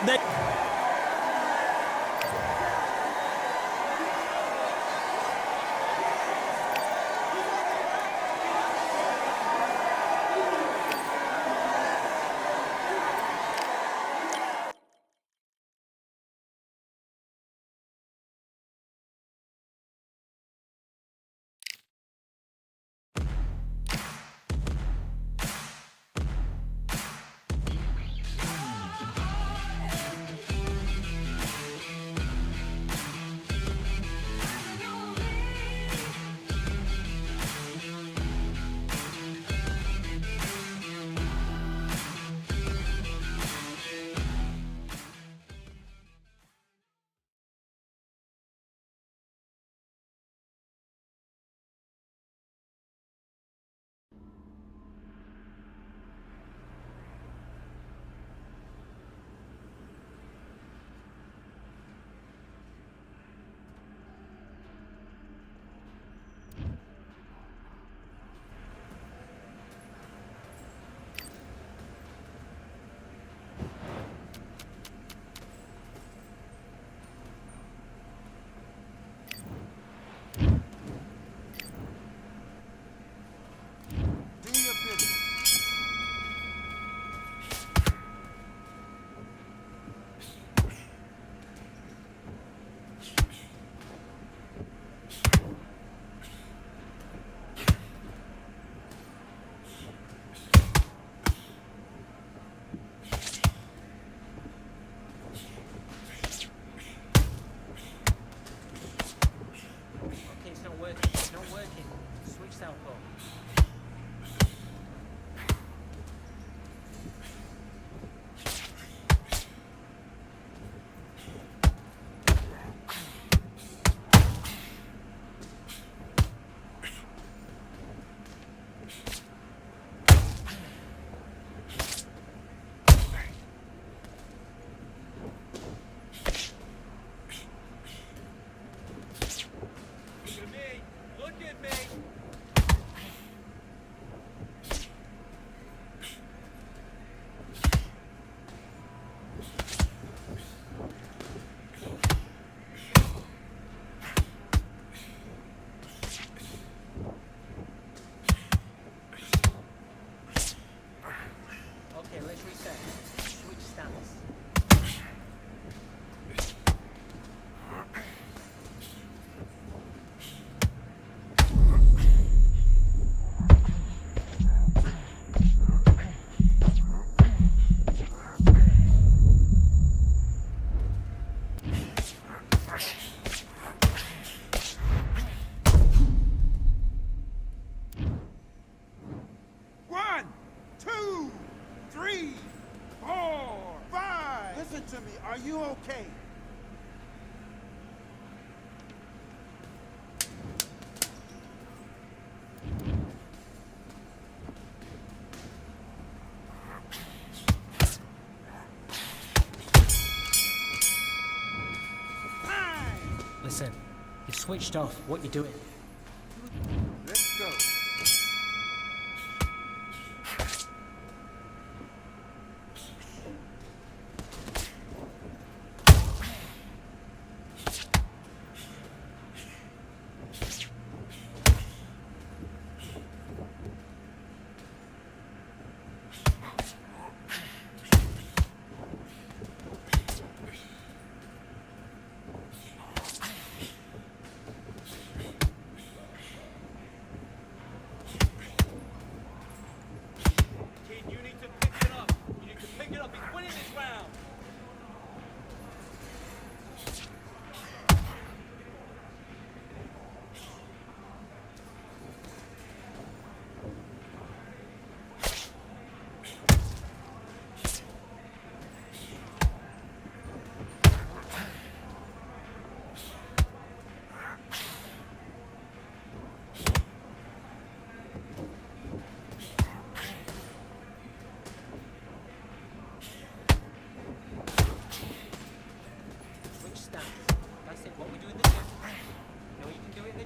Listen to me. Are you okay? Listen, you've switched off. What you doing? Let's go.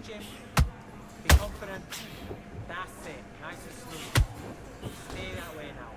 Gym. Be confident. That's it. Nice and smooth. Stay that way now.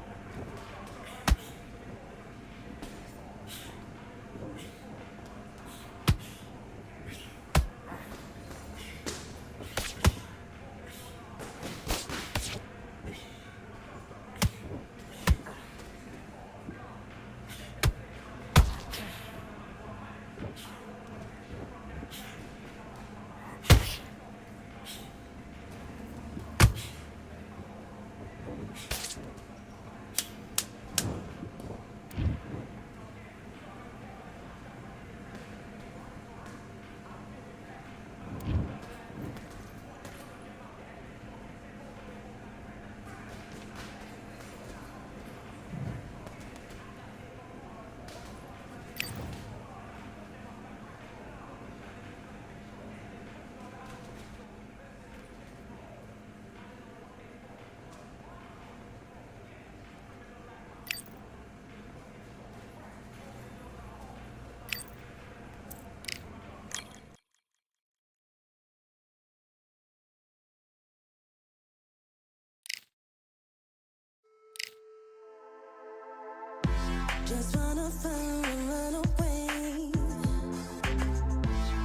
far and run away.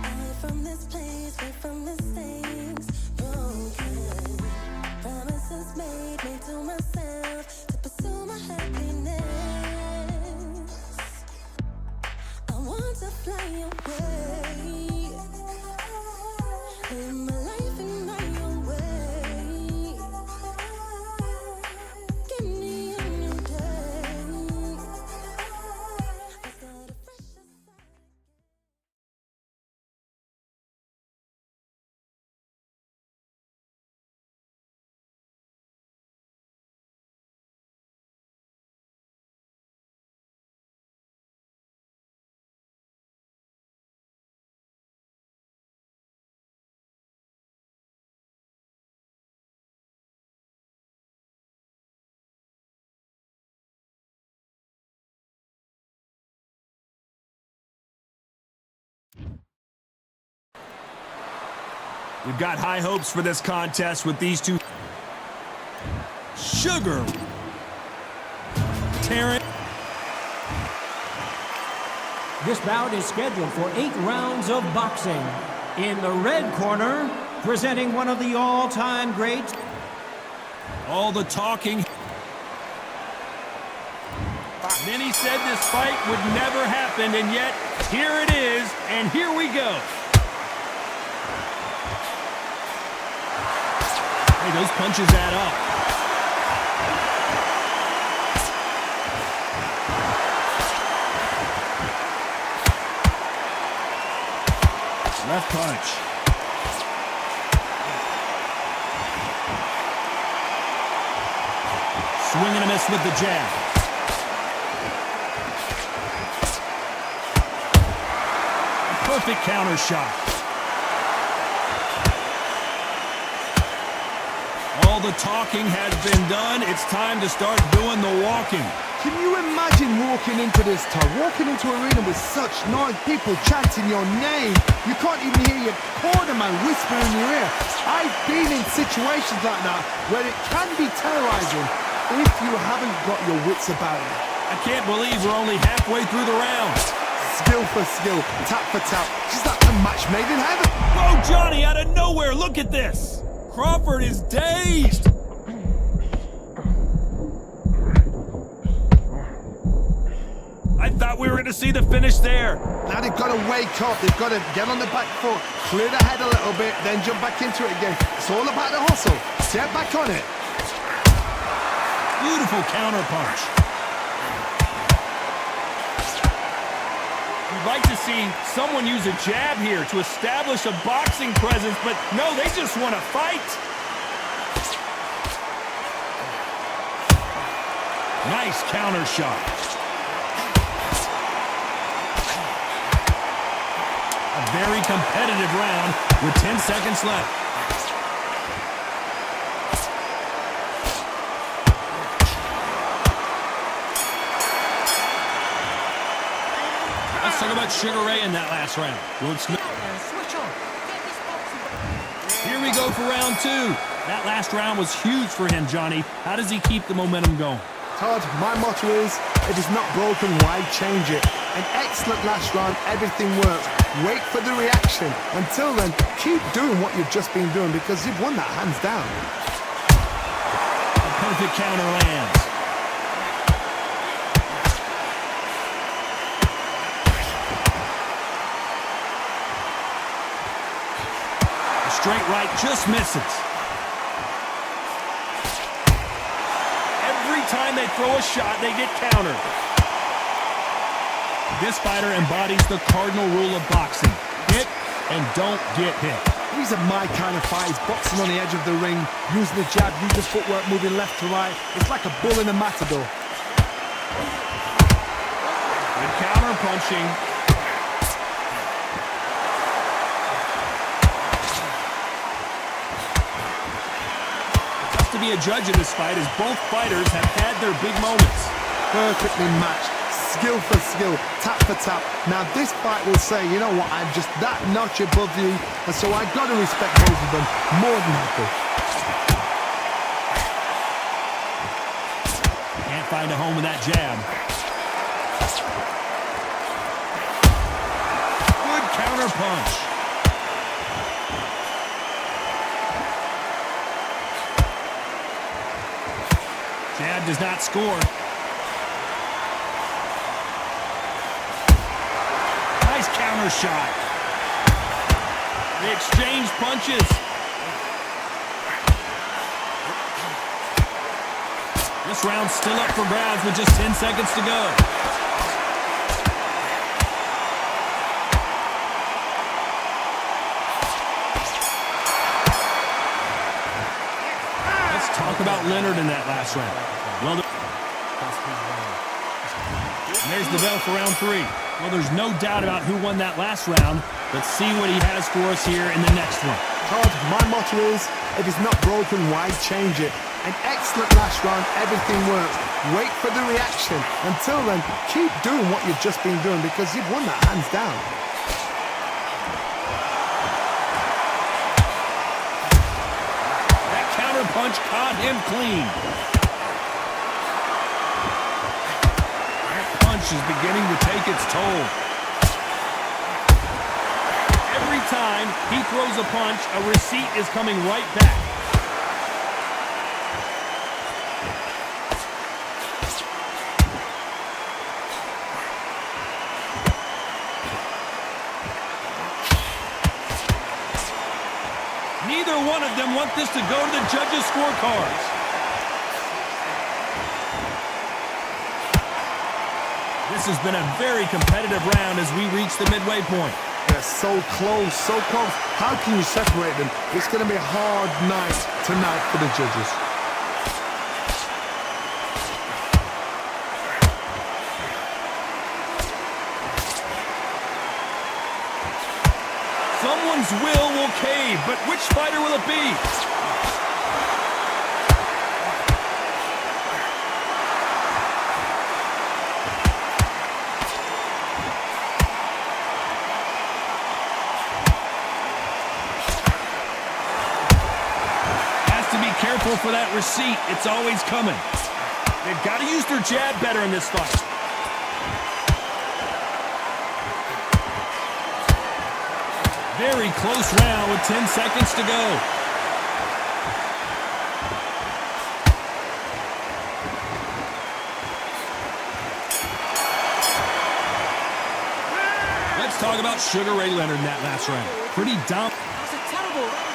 Away from this place, away from mistakes. Broken promises made to myself to pursue my happiness. I want to fly away. Live my life in my own way. Give me a new day. I got a fresh start. We've got high hopes for this contest with these two. Sugar. Terrence. This bout is scheduled for 8 rounds of boxing. In the red corner, presenting one of the all-time greats. All the talking. Many said this fight would never happen, and yet here it is, and here we go. Hey, those punches add up. Left punch. Swing and a miss with the jab. A perfect counter shot. All the talking has been done. It's time to start doing the walking. Can you imagine walking into this town, walking into an arena with such noise, people chanting your name? You can't even hear your cornerman whisper in your ear. I've been in situations like that where it can be terrorizing if you haven't got your wits about you. I can't believe we're only halfway through the round. Skill for skill, tap for tap. Just like a match made in heaven. Whoa, Johnny, out of nowhere, look at this. Crawford is dazed. I thought we were going to see the finish there. Now they've got to wake up. They've got to get on the back foot, clear the head a little bit, then jump back into it again. It's all about the hustle. Get back on it. Beautiful counter punch. We'd like to see someone use a jab here to establish a boxing presence, but no, they just want to fight. Nice counter shot. A very competitive round with 10 seconds left. Let's talk about Sugar Ray in that last round. Here we go for round 2. That last round was huge for him, Johnny. How does he keep the momentum going? Todd, my motto is, if it's not broken, why change it? An excellent last round, everything works. Wait for the reaction. Until then, keep doing what you've just been doing because you've won that hands down. A perfect counter lands. A straight right just misses. Every time they throw a shot, they get countered. This fighter embodies the cardinal rule of boxing. Hit and don't get hit. These are my kind of fights, boxing on the edge of the ring, using the jab, use the footwork, moving left to right. It's like a bull in a matador. Good counter punching. Tough to be a judge in this fight as both fighters have had their big moments. Perfectly matched. Skill for skill, tap for tap. Now this fight will say, you know what, I'm just that notch above you, and so I've got to respect both of them more than happy. Can't find a home with that jab. counter punch. Jab does not score. Nice counter shot. They exchange punches. This round's still up for grabs with just 10 seconds to go. Let's talk about Leonard in that last round. Well, there's the bell for round 3. Well, there's no doubt about who won that last round. Let's see what he has for us here in the next one. Todd, my motto is, if it's not broken, why change it? An excellent last round, everything works. Wait for the reaction. Until then, keep doing what you've just been doing because you've won that hands down. That counter punch caught him clean. That punch is beginning to take its toll. Every time he throws a punch, a receipt is coming right back. Neither one of them want this to go to the judges' scorecards. This has been a very competitive round as we reach the midway point. They're so close, so close. How can you separate them? It's going to be a hard night tonight for the judges. Someone's will cave, but which fighter will it be? Has to be careful for that receipt. It's always coming. They've got to use their jab better in this fight. Very close round with 10 seconds to go. Let's talk about Sugar Ray Leonard in that last round. Pretty dominant. That's a terrible round.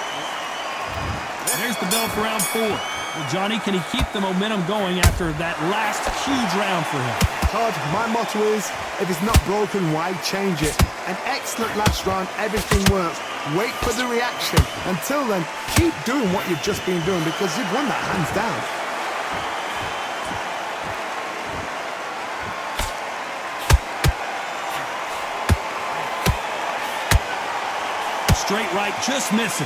There's the bell for round 4. Well, Johnny, can he keep the momentum going after that last huge round for him? Todd, my motto is, if it's not broken, why change it? An excellent last round, everything works. Wait for the reaction. Until then, keep doing what you've just been doing because you've won that hands down. Straight right just misses.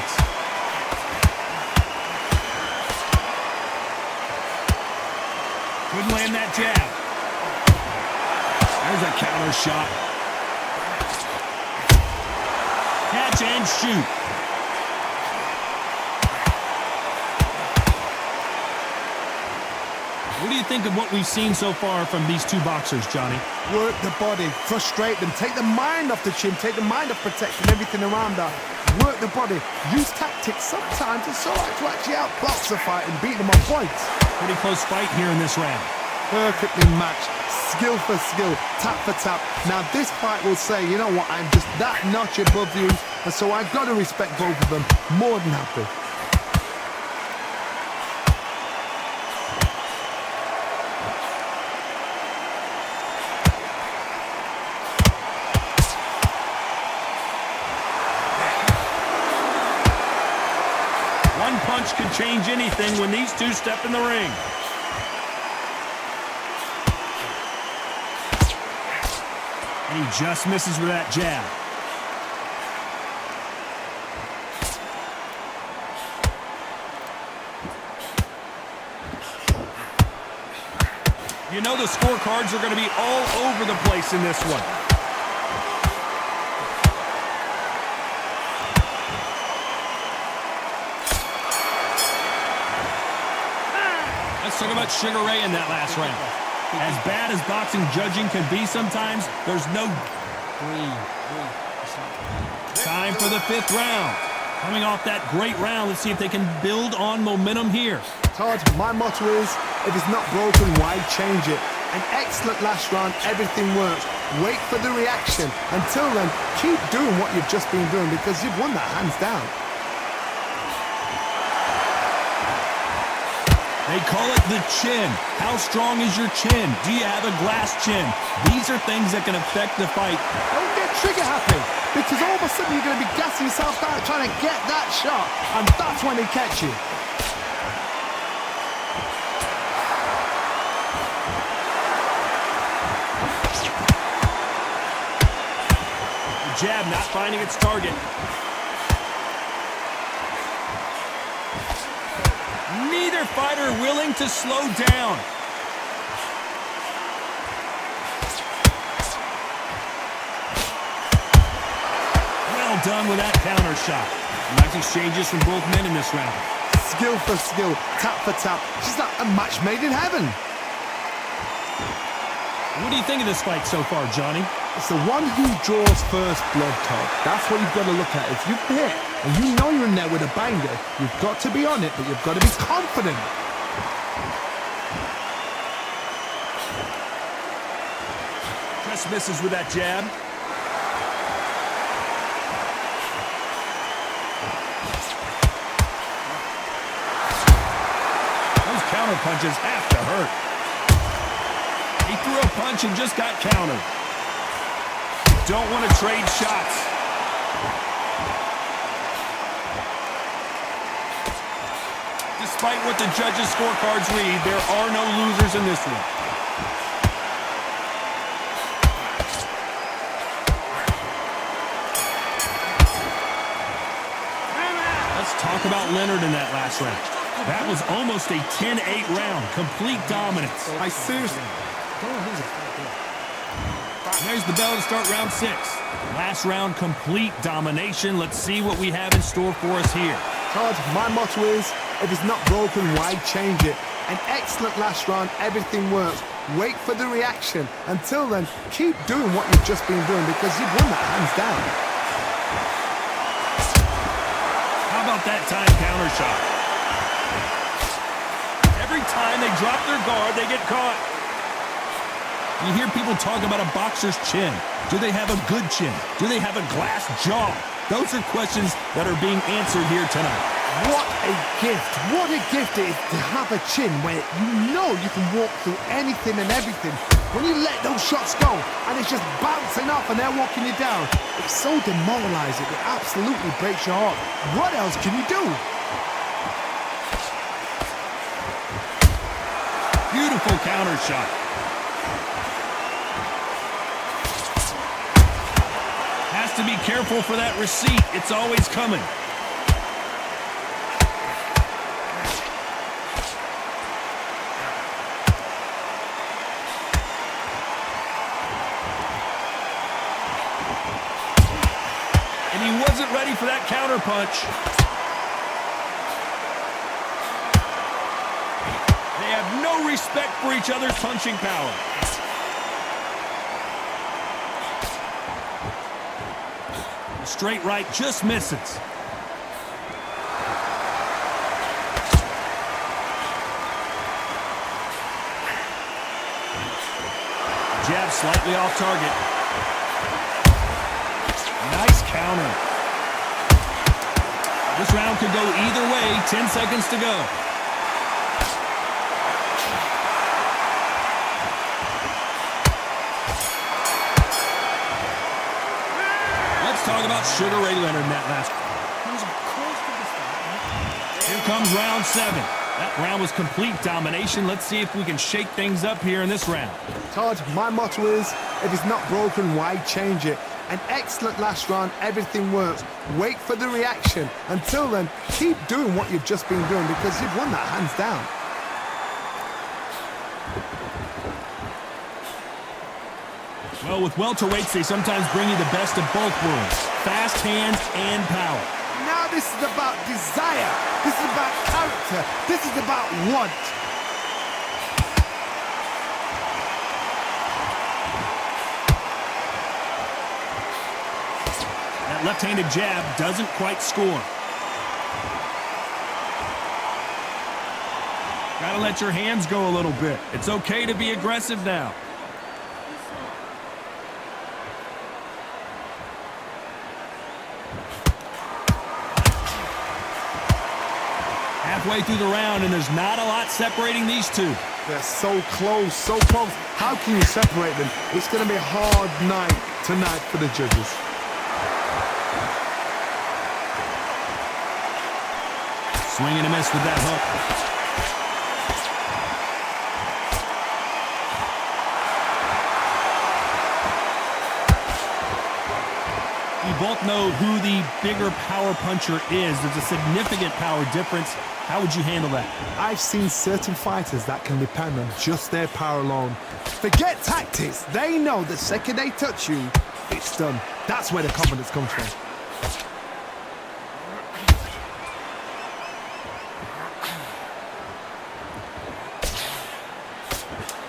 Couldn't land that jab. There's a counter shot. Catch and shoot. What do you think of what we've seen so far from these two boxers, Johnny? Work the body, frustrate them, take the mind off the chin, take the mind off protecting everything around that. Work the body, use tactics. Sometimes it's all right to actually outbox a fight and beat them on points. Pretty close fight here in this round. Perfectly matched, skill for skill, tap for tap. Now this fight will say, you know what, I'm just that notch above you, and so I've got to respect both of them. More than happy. One punch could change anything when these two step in the ring. And he just misses with that jab. You know the scorecards are going to be all over the place in this one. Let's talk about Sugar Ray in that last round. As bad as boxing judging can be sometimes, there's no... Breathe. Time for the 5th round. Coming off that great round, let's see if they can build on momentum here. Todd, my motto is, if it's not broken, why change it? An excellent last round, everything works. Wait for the reaction. Until then, keep doing what you've just been doing because you've won that hands down. They call it the chin. How strong is your chin? Do you have a glass chin? These are things that can affect the fight. Don't get trigger happy because all of a sudden you're going to be gassing yourself out trying to get that shot, and that's when they catch you. Jab not finding its target. Neither fighter willing to slow down. Well done with that counter shot. Nice exchanges from both men in this round. Skill for skill, tap for tap. Just like a match made in heaven. What do you think of this fight so far, Johnny? It's the one who draws first blood, Todd. That's what you've got to look at. If you hit and you know you're in there with a banger, you've got to be on it, but you've got to be confident. Just misses with that jab. Those counter punches have to hurt. He threw a punch and just got countered. Don't want to trade shots. Despite what the judges' scorecards read, there are no losers in this one. Let's talk about Leonard in that last round. That was almost a 10-8 round. Complete dominance. I seriously... There's the bell to start round 6. Last round, complete domination. Let's see what we have in store for us here. Todd, my motto is, if it's not broken, why change it? An excellent last round, everything works. Wait for the reaction. Until then, keep doing what you've just been doing because you've won that hands down. How about that time counter shot? Every time they drop their guard, they get caught. You hear people talk about a boxer's chin. Do they have a good chin? Do they have a glass jaw? Those are questions that are being answered here tonight. What a gift. What a gift it is to have a chin where you know you can walk through anything and everything. When you let those shots go and it's just bouncing off and they're walking you down, it's so demoralizing. It absolutely breaks your heart. What else can you do? Beautiful counter shot. Has to be careful for that receipt. It's always coming. And he wasn't ready for that counter punch. They have no respect for each other's punching power. Straight right just misses. Jab slightly off target. Nice counter. This round could go either way. 10 seconds to go. Talk about Sugar Ray Leonard in that last. Here comes round 7. That round was complete domination. Let's see if we can shake things up here in this round. Todd, my motto is, if it's not broken, why change it? An excellent last round, everything works. Wait for the reaction. Until then, keep doing what you've just been doing because you've won that hands down. Well, with welterweights, they sometimes bring you the best of both worlds. Fast hands and power. Now this is about desire. This is about character. This is about want. That left-handed jab doesn't quite score. Gotta let your hands go a little bit. It's okay to be aggressive now. Halfway through the round, and there's not a lot separating these two. They're so close, so close. How can you separate them? It's going to be a hard night tonight for the judges. Swing and a miss with that hook. We both know who the bigger power puncher is. There's a significant power difference. How would you handle that? I've seen certain fighters that can depend on just their power alone. Forget tactics. They know the second they touch you, it's done. That's where the confidence comes from.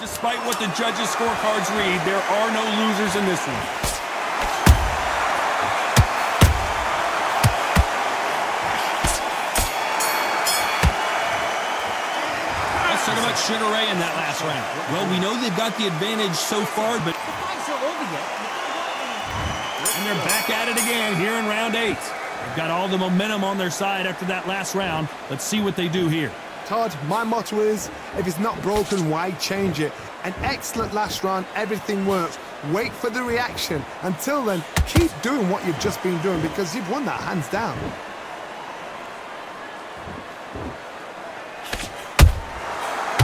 Despite what the judges' scorecards read, there are no losers in this one. Talk about Sugar Ray in that last round. Well, we know they've got the advantage so far, but... And they're back at it again here in round 8. They've got all the momentum on their side after that last round. Let's see what they do here. Todd, my motto is, if it's not broken, why change it? An excellent last round, everything works. Wait for the reaction. Until then, keep doing what you've just been doing because you've won that hands down.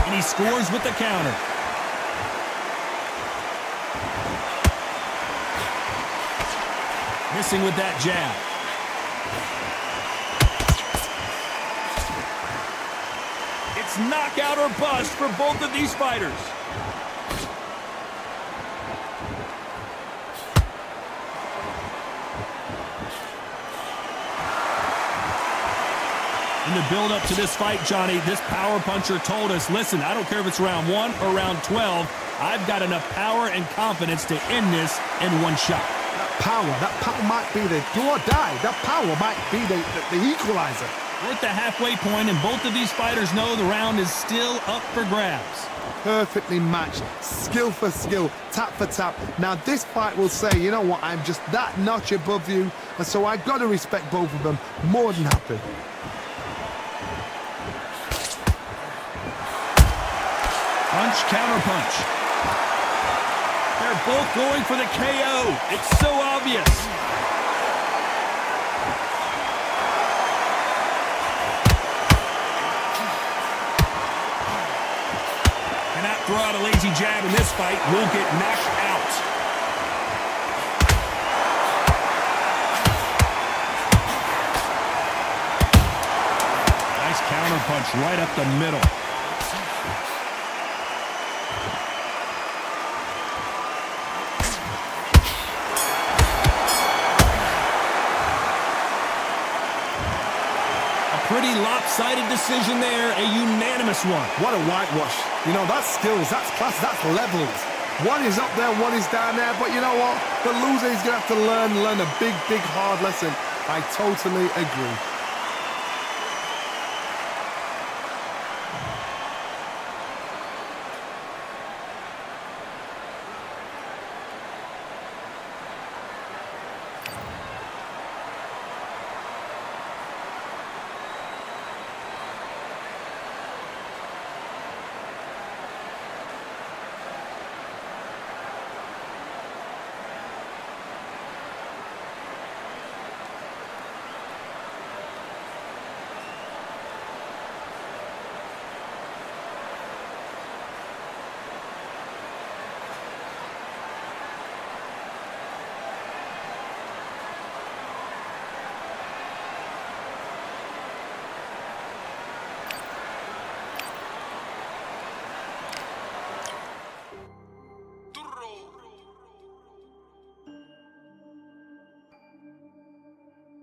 And he scores with the counter. Missing with that jab. It's knockout or bust for both of these fighters. In the build-up to this fight, Johnny, this power puncher told us, listen, I don't care if it's round 1 or round 12, I've got enough power and confidence to end this in one shot. That power might be the do or die. That power might be the equalizer. We're at the halfway point, and both of these fighters know the round is still up for grabs. Perfectly matched, skill for skill, tap for tap. Now this fight will say, you know what, I'm just that notch above you, and so I've got to respect both of them. More than happy. Punch, counter punch. They're both going for the KO. It's so obvious. Cannot throw out a lazy jab in this fight. Will get knocked out. Nice counter punch right up the middle. Pretty lopsided decision there, a unanimous one. What a whitewash. You know, that's skills, that's class, that's levels. One is up there, one is down there, but you know what? The loser is going to have to learn a big, hard lesson. I totally agree.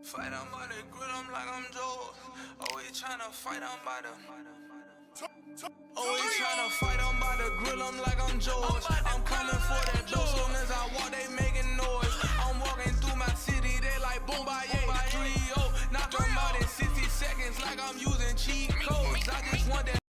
Fight on by the grill, I'm like I'm Joe. Always tryna fight on by the. Always tryna fight on by the grill, I'm like I'm George. I'm coming for that dough, soon as I walk, they making noise. I'm walking through my city, they like boom. like I'm using cheat codes. I just want that.